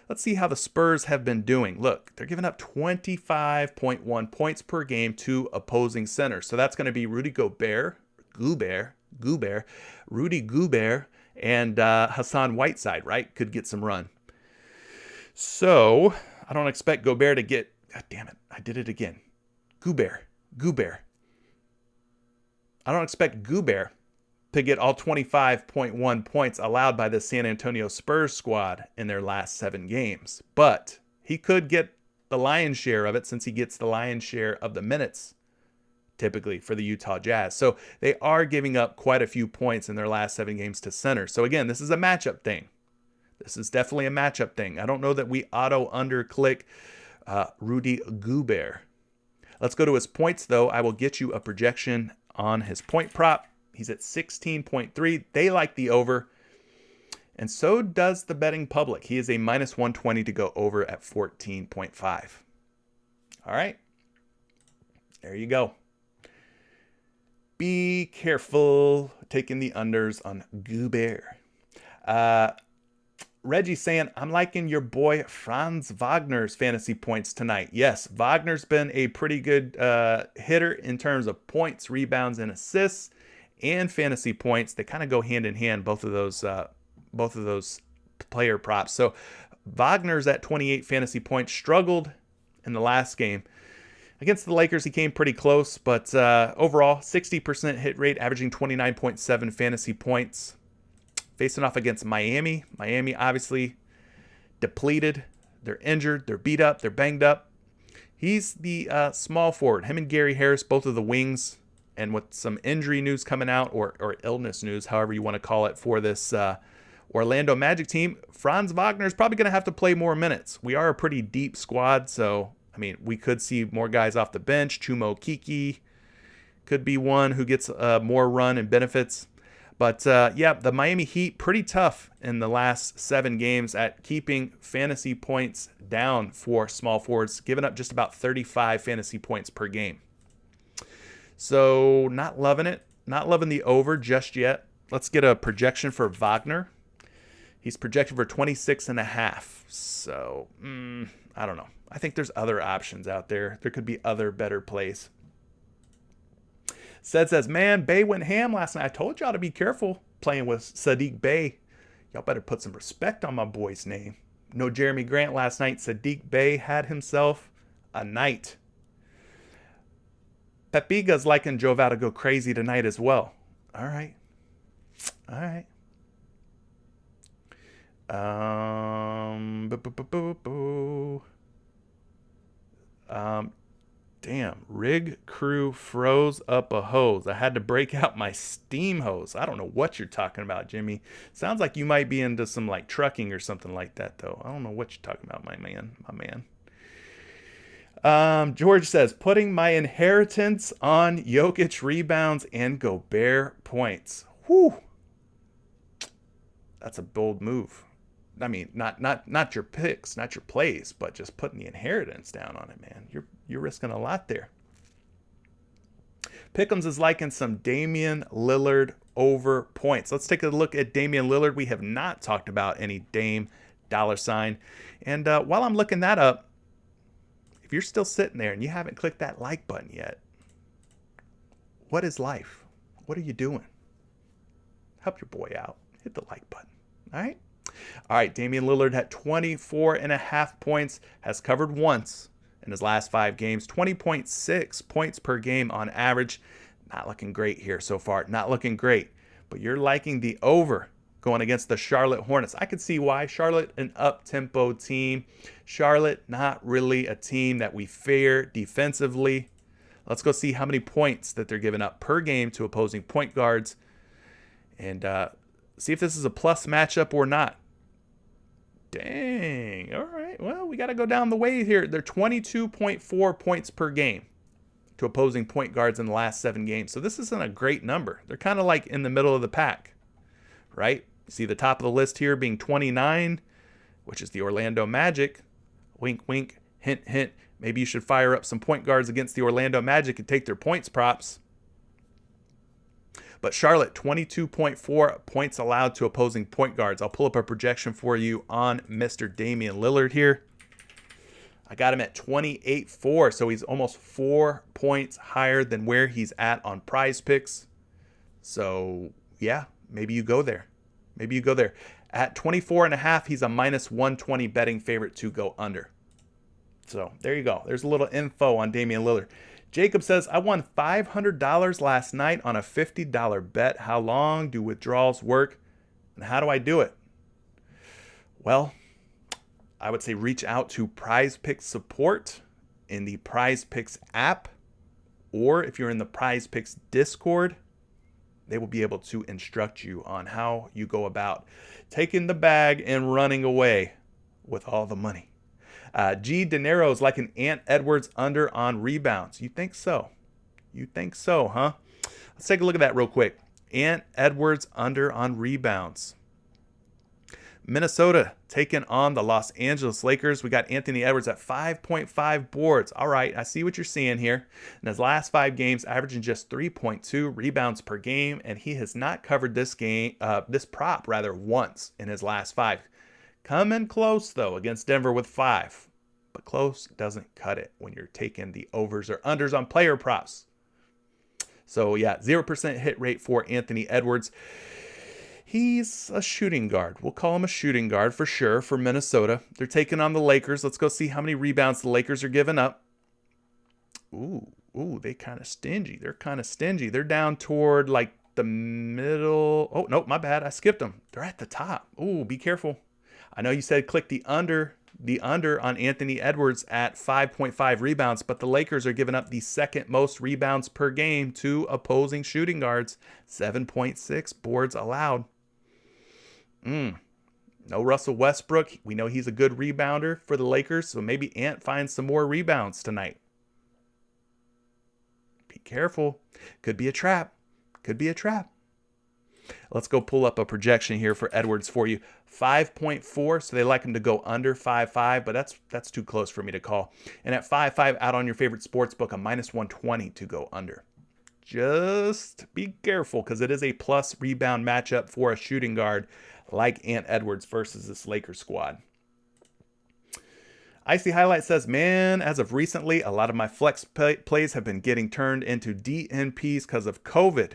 Let's see how the Spurs have been doing. Look, they're giving up 25.1 points per game to opposing centers. So that's going to be Rudy Gobert Rudy Gobert, and Hassan Whiteside, right? Could get some run. So I don't expect Gobert to get, God damn it, I did it again. Gobert. I don't expect Gobert to get all 25.1 points allowed by the San Antonio Spurs squad in their last 7 games. But he could get the lion's share of it since he gets the lion's share of the minutes typically for the Utah Jazz. So they are giving up quite a few points in their last 7 games to center. So again, this is a matchup thing. This is definitely a matchup thing. I don't know that we auto under-click Rudy Gobert. Let's go to his points, though. I will get you a projection on his point prop. He's at 16.3. They like the over. And so does the betting public. He is a minus 120 to go over at 14.5. All right. There you go. Be careful taking the unders on Gobert. Reggie saying, I'm liking your boy Franz Wagner's fantasy points tonight. Yes, Wagner's been a pretty good hitter in terms of points, rebounds, and assists, and fantasy points. They kind of go hand in hand, both of those player props. So Wagner's at 28 fantasy points, struggled in the last game. Against the Lakers, he came pretty close, but overall, 60% hit rate, averaging 29.7 fantasy points. Facing off against Miami. Miami obviously depleted. They're injured. They're beat up. They're banged up. He's the small forward. Him and Gary Harris, both of the wings. And with some injury news coming out, or illness news, however you want to call it, for this Orlando Magic team, Franz Wagner is probably going to have to play more minutes. We are a pretty deep squad, so, I mean, we could see more guys off the bench. Chumo Kiki could be one who gets more run and benefits. But, yeah, the Miami Heat, pretty tough in the last 7 games at keeping fantasy points down for small forwards, giving up just about 35 fantasy points per game. So, not loving it. Not loving the over just yet. Let's get a projection for Wagner. He's projected for 26.5. So, I don't know. I think there's other options out there. There could be other better plays. Says, man, Bey went ham last night. I told y'all to be careful playing with Sadiq Bey. Y'all better put some respect on my boy's name. No Jeremy Grant last night. Sadiq Bey had himself a night. Pepiga's liking Jova to go crazy tonight as well. All right. Damn, rig crew froze up a hose. I had to break out my steam hose. I don't know what you're talking about, Jimmy. Sounds like you might be into some like trucking or something like that, though. I don't know what you're talking about, my man. George says, putting my inheritance on Jokic rebounds and Gobert points. Whew. That's a bold move. I mean, not your picks, not your plays, but just putting the inheritance down on it, man. You're risking a lot there. Pick'ems is liking some Damian Lillard over points. Let's take a look at Damian Lillard. We have not talked about any Dame $. And while I'm looking that up, if you're still sitting there and you haven't clicked that like button yet, what is life? What are you doing? Help your boy out. Hit the like button. All right? All right, Damian Lillard had 24.5 points, has covered once in his last 5 games, 20.6 points per game on average. Not looking great here so far. Not looking great. But you're liking the over going against the Charlotte Hornets. I could see why. Charlotte, an up-tempo team. Charlotte, not really a team that we fear defensively. Let's go see how many points that they're giving up per game to opposing point guards. And see if this is a plus matchup or not. Dang. All right. Well, we got to go down the way here. They're 22.4 points per game to opposing point guards in the last 7 games. So this isn't a great number. They're kind of like in the middle of the pack, right? You see the top of the list here being 29, which is the Orlando Magic. Wink, wink, hint, hint. Maybe you should fire up some point guards against the Orlando Magic and take their points props. But Charlotte, 22.4 points allowed to opposing point guards. I'll pull up a projection for you on Mr. Damian Lillard here. I got him at 28.4, so he's almost 4 points higher than where he's at on PrizePicks. So, yeah, maybe you go there. Maybe you go there. At 24.5, he's a minus 120 betting favorite to go under. So there you go. There's a little info on Damian Lillard. Jacob says, I won $500 last night on a $50 bet. How long do withdrawals work? And how do I do it? Well, I would say reach out to PrizePicks support in the PrizePicks app, or if you're in the PrizePicks Discord, they will be able to instruct you on how you go about taking the bag and running away with all the money. G. De Niro's like an Ant Edwards under on rebounds. You think so? You think so, huh? Let's take a look at that real quick. Ant Edwards under on rebounds. Minnesota taking on the Los Angeles Lakers. We got Anthony Edwards at 5.5 boards. All right, I see what you're seeing here. In his last 5 games, averaging just 3.2 rebounds per game, and he has not covered this prop once in his last 5. Coming close, though, against Denver with 5. But close doesn't cut it when you're taking the overs or unders on player props. So, yeah, 0% hit rate for Anthony Edwards. He's a shooting guard. We'll call him a shooting guard for sure for Minnesota. They're taking on the Lakers. Let's go see how many rebounds the Lakers are giving up. Ooh, they kind of stingy. They're kind of stingy. They're down toward like the middle. Oh, nope, my bad. I skipped them. They're at the top. Ooh, be careful. I know you said click the under on Anthony Edwards at 5.5 rebounds, but the Lakers are giving up the second most rebounds per game to opposing shooting guards, 7.6 boards allowed. No Russell Westbrook. We know he's a good rebounder for the Lakers, so maybe Ant finds some more rebounds tonight. Be careful. Could be a trap. Could be a trap. Let's go pull up a projection here for Edwards for you. 5.4, so they like him to go under 5.5, but that's too close for me to call. And at 5.5, out on your favorite sports book, a minus 120 to go under. Just be careful because it is a plus rebound matchup for a shooting guard like Ant Edwards versus this Lakers squad. Icy Highlight says, man, as of recently, a lot of my flex plays have been getting turned into DNPs because of COVID.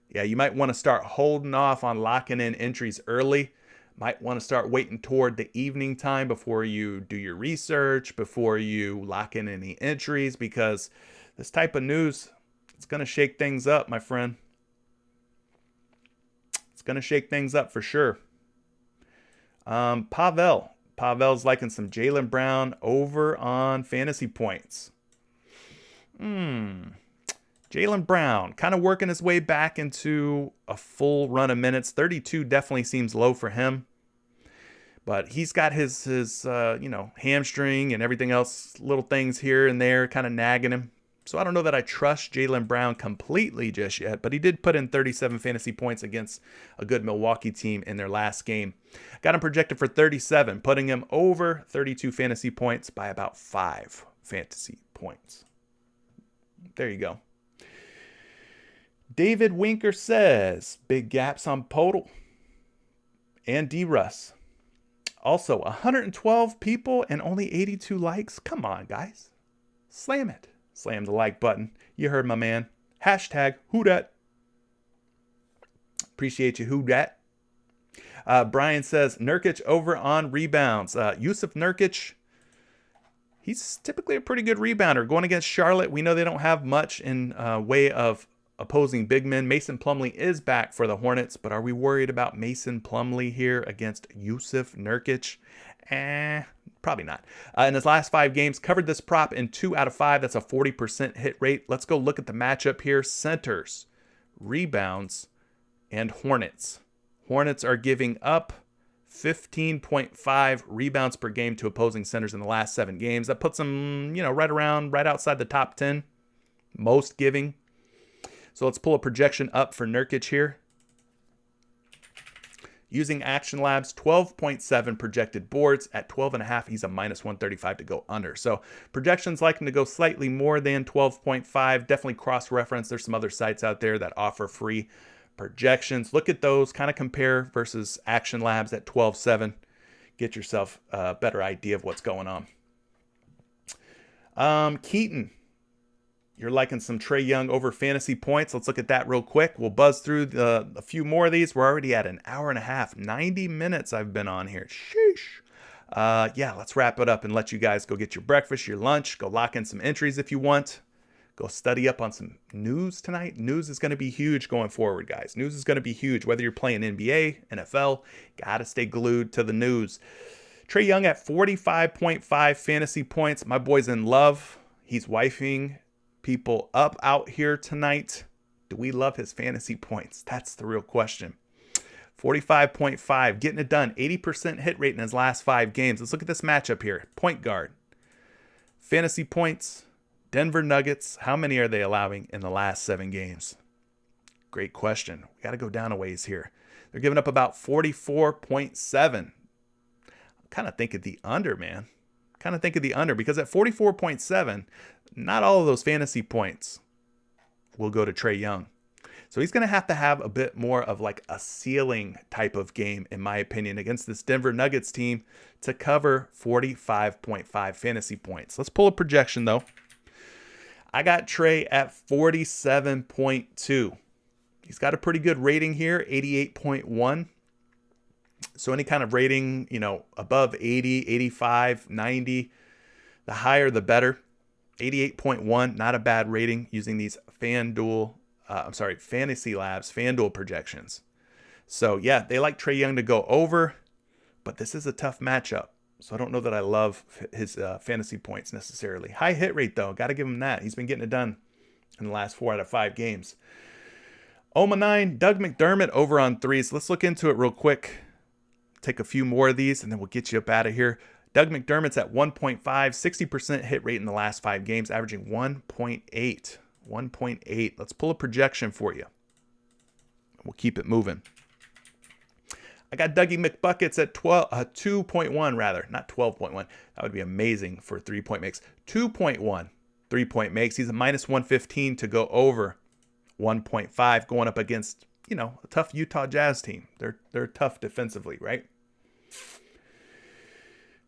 Yeah, you might want to start holding off on locking in entries early. Might want to start waiting toward the evening time before you do your research, before you lock in any entries, because this type of news, it's going to shake things up, my friend. It's going to shake things up for sure. Pavel's liking some Jaylen Brown over on fantasy points. Jaylen Brown kind of working his way back into a full run of minutes. 32 definitely seems low for him. But he's got his hamstring and everything else, little things here and there kind of nagging him. So I don't know that I trust Jaylen Brown completely just yet, but he did put in 37 fantasy points against a good Milwaukee team in their last game. Got him projected for 37, putting him over 32 fantasy points by about 5 fantasy points. There you go. David Winker says, big gaps on Podol and D-Russ. Also, 112 people and only 82 likes. Come on, guys. Slam it. Slam the like button. You heard my man. Hashtag who dat. Appreciate you, who dat. Brian says, Nurkic over on rebounds. Yusuf Nurkic, he's typically a pretty good rebounder. Going against Charlotte, we know they don't have much in way of opposing big men. Mason Plumlee is back for the Hornets, but are we worried about Mason Plumlee here against Yusuf Nurkic? Probably not. In his last 5 games, covered this prop in 2 out of 5. That's a 40% hit rate. Let's go look at the matchup here. Centers, rebounds, and Hornets. Hornets are giving up 15.5 rebounds per game to opposing centers in the last 7 games. That puts them, right outside the top 10. Most giving. So let's pull a projection up for Nurkic here. Using Action Labs, 12.7 projected boards. At 12.5, he's a minus 135 to go under. So projections like him to go slightly more than 12.5. Definitely cross-reference. There's some other sites out there that offer free projections. Look at those. Kind of compare versus Action Labs at 12.7. Get yourself a better idea of what's going on. Keaton, You're liking some Trae Young over fantasy points. Let's look at that real quick. We'll buzz through a few more of these. We're already at an hour and a half, 90 minutes I've been on here. Sheesh. Yeah, let's wrap it up and let you guys go get your breakfast, your lunch, go lock in some entries if you want. Go study up on some news tonight. News is going to be huge going forward, guys. News is going to be huge. Whether you're playing NBA, NFL, got to stay glued to the news. Trae Young at 45.5 fantasy points. My boy's in love. He's wifing people up out here tonight. Do we love his fantasy points? That's the real question. 45.5, getting it done. 80% hit rate in his last 5 games. Let's look at this matchup here. Point guard. Fantasy points. Denver Nuggets. How many are they allowing in the last 7 games? Great question. We got to go down a ways here. They're giving up about 44.7. Kind of think of the under, man. Kind of think of the under, because at 44.7, not all of those fantasy points will go to Trae Young. So he's going to have a bit more of like a ceiling type of game, in my opinion, against this Denver Nuggets team to cover 45.5 fantasy points. Let's pull a projection, though. I got Trae at 47.2. He's got a pretty good rating here, 88.1. So any kind of rating, above 80, 85, 90, the higher the better. 88.1, not a bad rating using these Fantasy Labs FanDuel projections. So yeah, they like Trae Young to go over, but this is a tough matchup. So I don't know that I love his fantasy points necessarily. High hit rate though, got to give him that. He's been getting it done in the last 4 out of 5 games. Oma 9, Doug McDermott over on 3s. Let's look into it real quick. Take a few more of these and then we'll get you up out of here. Doug McDermott's at 1.5, 60% hit rate in the last 5 games, averaging 1.8. 1.8. Let's pull a projection for you. We'll keep it moving. I got Dougie McBuckets at 2.1 rather, not 12.1. That would be amazing for 3-point makes. 2.1 3-point makes. He's a minus 115 to go over 1.5, going up against, a tough Utah Jazz team. They're tough defensively, right?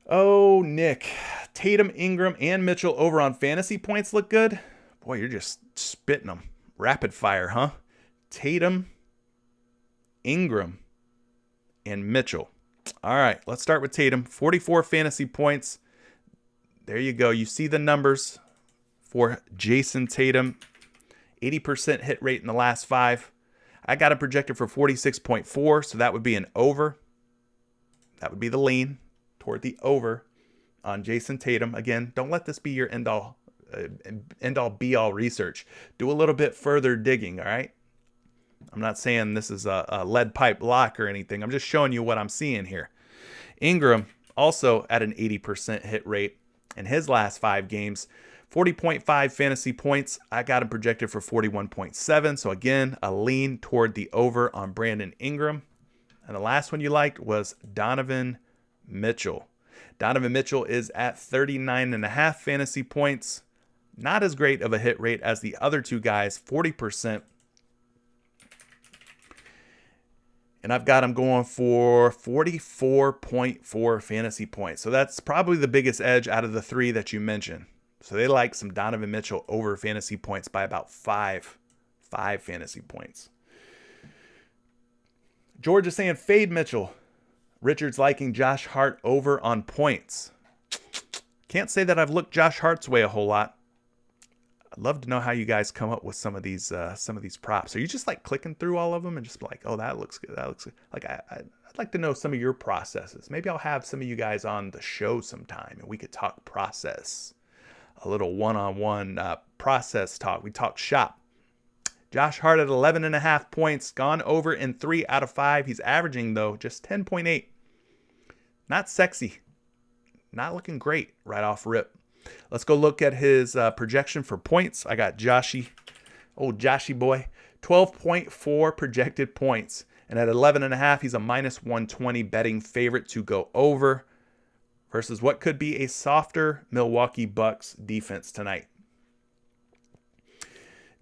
Oh, Nick. Tatum, Ingram, and Mitchell over on fantasy points look good. Boy, you're just spitting them. Rapid fire, huh? Tatum, Ingram, and Mitchell. All right, let's start with Tatum. 44 fantasy points. There you go. You see the numbers for Jason Tatum. 80% hit rate in the last 5. I got it projected for 46.4, so that would be an over. That would be the lean toward the over on Jason Tatum. Again, don't let this be your end-all be-all research. Do a little bit further digging, all right? I'm not saying this is a lead pipe lock or anything. I'm just showing you what I'm seeing here. Ingram also at an 80% hit rate in his last 5 games. 40.5 fantasy points. I got him projected for 41.7. So again, a lean toward the over on Brandon Ingram. And the last one you liked was Donovan Mitchell. Donovan Mitchell is at 39.5 fantasy points. Not as great of a hit rate as the other 2 guys, 40%. And I've got him going for 44.4 fantasy points. So that's probably the biggest edge out of the 3 that you mentioned. So they like some Donovan Mitchell over fantasy points by about 5 fantasy points. George is saying fade Mitchell. Richard's liking Josh Hart over on points. Can't say that I've looked Josh Hart's way a whole lot. I'd love to know how you guys come up with some of these props. Are you just like clicking through all of them and just like, oh, that looks good. That looks good. Like I'd like to know some of your processes. Maybe I'll have some of you guys on the show sometime and we could talk process. A little one-on-one process talk. We talk shop. Josh Hart at 11.5 points, gone over in 3 out of 5. He's averaging, though, just 10.8. Not sexy. Not looking great right off rip. Let's go look at his projection for points. I got Joshy, old Joshy boy, 12.4 projected points. And at 11.5, he's a minus 120 betting favorite to go over versus what could be a softer Milwaukee Bucks defense tonight.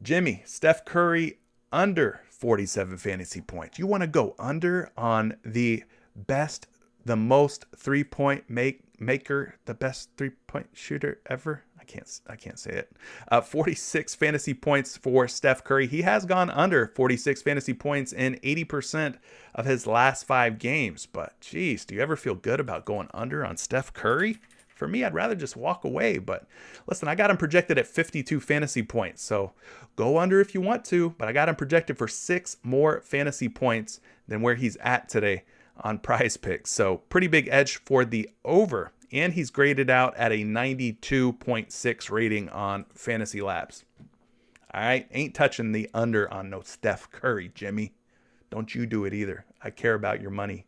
Jimmy, Steph Curry under 47 fantasy points. You want to go under on the best the most three-point maker, the best three-point shooter ever. I can't say it. 46 fantasy points for Steph Curry. He has gone under 46 fantasy points in 80% of his last 5 games. But geez, do you ever feel good about going under on Steph Curry? For me, I'd rather just walk away. But listen, I got him projected at 52 fantasy points. So go under if you want to. But I got him projected for 6 more fantasy points than where he's at today on PrizePicks. So pretty big edge for the over. And he's graded out at a 92.6 rating on Fantasy Labs. All right, ain't touching the under on no Steph Curry, Jimmy. Don't you do it either. I care about your money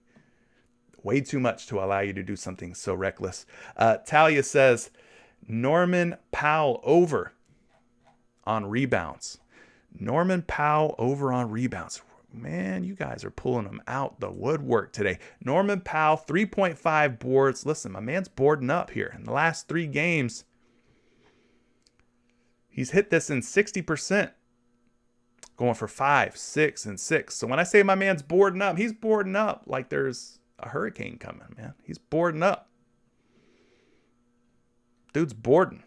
way too much to allow you to do something so reckless. Talia says, Norman Powell over on rebounds. Norman Powell over on rebounds. Man, you guys are pulling them out the woodwork today. Norman Powell, 3.5 boards. Listen, my man's boarding up here. In the last 3 games, he's hit this in 60%. Going for 5, 6, and 6. So when I say my man's boarding up, he's boarding up like there's a hurricane coming, man. He's boarding up. Dude's boarding.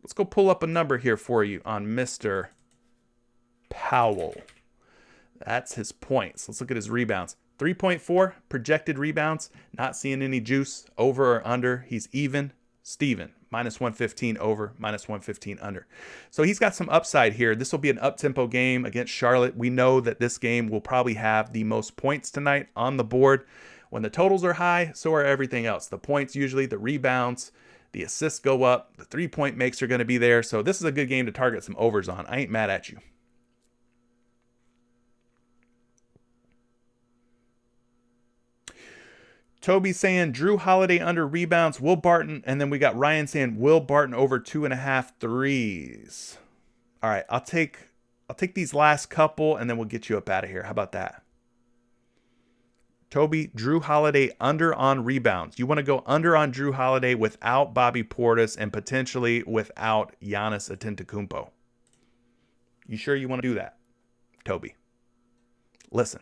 Let's go pull up a number here for you on Mr. Powell. That's his points. Let's look at his rebounds. 3.4 projected rebounds. Not seeing any juice over or under. He's even. Steven, minus 115 over, minus 115 under. So he's got some upside here. This will be an up-tempo game against Charlotte. We know that this game will probably have the most points tonight on the board. When the totals are high, so are everything else. The points usually, the rebounds, the assists go up. The three-point makes are going to be there. So this is a good game to target some overs on. I ain't mad at you. Toby saying Drew Holiday under rebounds, Will Barton, and then we got Ryan saying Will Barton over 2.5 threes. All right, I'll take these last couple, and then we'll get you up out of here. How about that? Toby, Drew Holiday under on rebounds. You want to go under on Drew Holiday without Bobby Portis and potentially without Giannis Antetokounmpo. You sure you want to do that, Toby? Listen,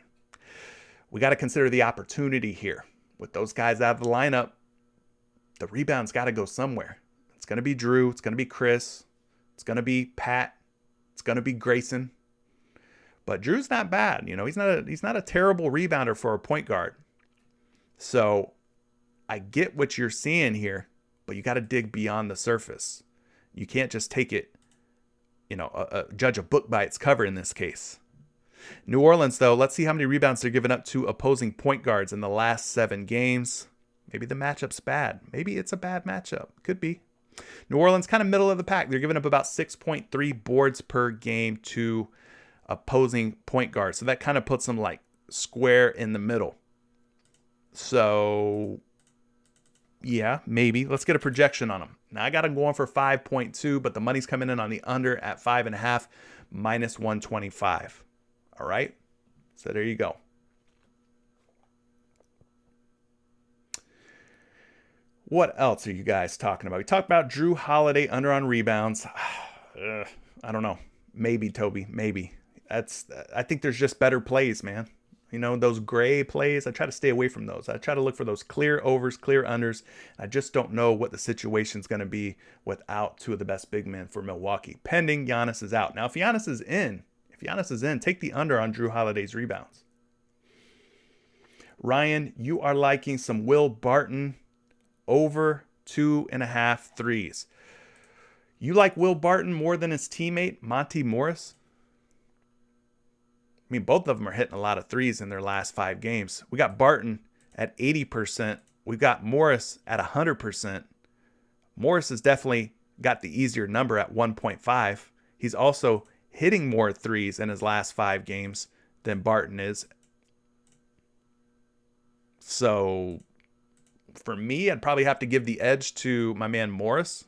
we got to consider the opportunity here. With those guys out of the lineup, the rebound's got to go somewhere. It's going to be Drew. It's going to be Chris. It's going to be Pat. It's going to be Grayson. But Drew's not bad. You know, he's not a terrible rebounder for a point guard. So I get what you're seeing here, but you got to dig beyond the surface. You can't just take it, judge a book by its cover in this case. New Orleans, though, let's see how many rebounds they're giving up to opposing point guards in the last 7 games. Maybe the matchup's bad. Maybe it's a bad matchup. Could be. New Orleans kind of middle of the pack. They're giving up about 6.3 boards per game to opposing point guards. So that kind of puts them like square in the middle. So, yeah, maybe. Let's get a projection on them. Now, I got them going for 5.2, but the money's coming in on the under at 5.5, minus 125. All right, so there you go. What else are you guys talking about? We talked about Drew Holiday under on rebounds. I don't know. Maybe, Toby. Maybe. I think there's just better plays, man. You know, those gray plays, I try to stay away from those. I try to look for those clear overs, clear unders. I just don't know what the situation's going to be without 2 of the best big men for Milwaukee, pending Giannis is out. Now, if Giannis is in, take the under on Drew Holiday's rebounds. Ryan, you are liking some Will Barton over 2.5 threes. You like Will Barton more than his teammate, Monty Morris? I mean, both of them are hitting a lot of threes in their last 5 games. We got Barton at 80%. We've got Morris at 100%. Morris has definitely got the easier number at 1.5. He's also hitting more threes in his last 5 games than Barton is. So for me, I'd probably have to give the edge to my man Morris.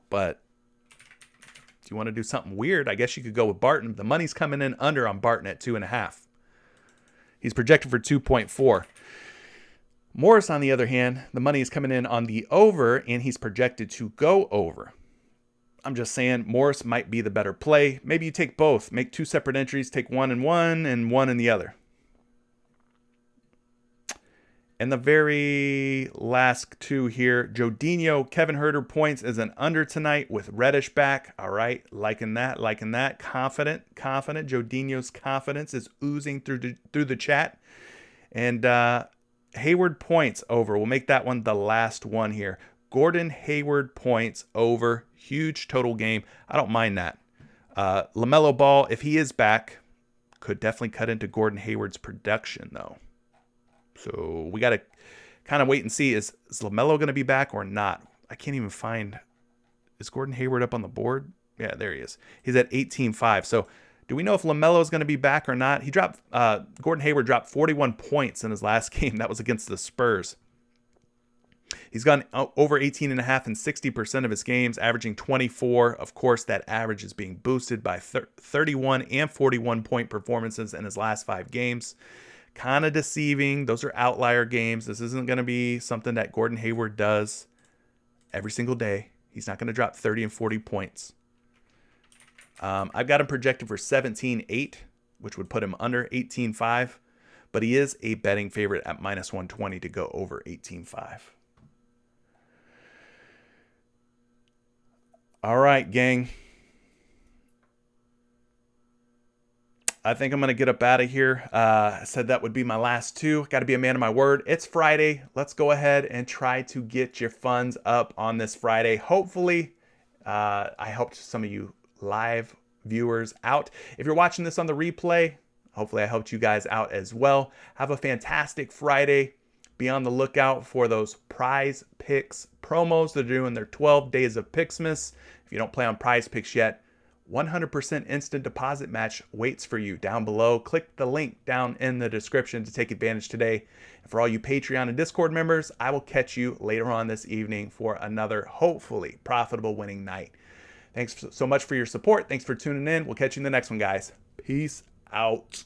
But if you want to do something weird, I guess you could go with Barton. The money's coming in under on Barton at 2.5. He's projected for 2.4. Morris, on the other hand, the money is coming in on the over, and he's projected to go over. I'm just saying Morris might be the better play. Maybe you take both. Make 2 separate entries. Take one in one and one in the other. And the very last two here, Jodinho, Kevin Huerter points as an under tonight with Reddish back. All right, liking that. Confident. Jodinho's confidence is oozing through the chat. And Hayward points over. We'll make that one the last one here. Gordon Hayward points over. Huge total game. I don't mind that. LaMelo Ball, if he is back, could definitely cut into Gordon Hayward's production, though. So we got to kind of wait and see. Is LaMelo going to be back or not? I can't even find. Is Gordon Hayward up on the board? Yeah, there he is. He's at 18.5. So do we know if LaMelo is going to be back or not? Gordon Hayward dropped 41 points in his last game. That was against the Spurs. He's gone over 18.5 in 60% of his games, averaging 24. Of course, that average is being boosted by 31 and 41 point performances in his last 5 games. Kind of deceiving. Those are outlier games. This isn't going to be something that Gordon Hayward does every single day. He's not going to drop 30 and 40 points. I've got him projected for 17.8, which would put him under 18.5. But he is a betting favorite at minus 120 to go over 18.5. All right, gang. I think I'm going to get up out of here. I said that would be my last two. Got to be a man of my word. It's Friday. Let's go ahead and try to get your funds up on this Friday. Hopefully, I helped some of you live viewers out. If you're watching this on the replay, hopefully I helped you guys out as well. Have a fantastic Friday. Be on the lookout for those PrizePicks promos. They're doing their 12 days of Picksmas. If you don't play on PrizePicks yet, 100% instant deposit match waits for you down below. Click the link down in the description to take advantage today. And for all you Patreon and Discord members, I will catch you later on this evening for another hopefully profitable winning night. Thanks so much for your support. Thanks for tuning in. We'll catch you in the next one, guys. Peace out.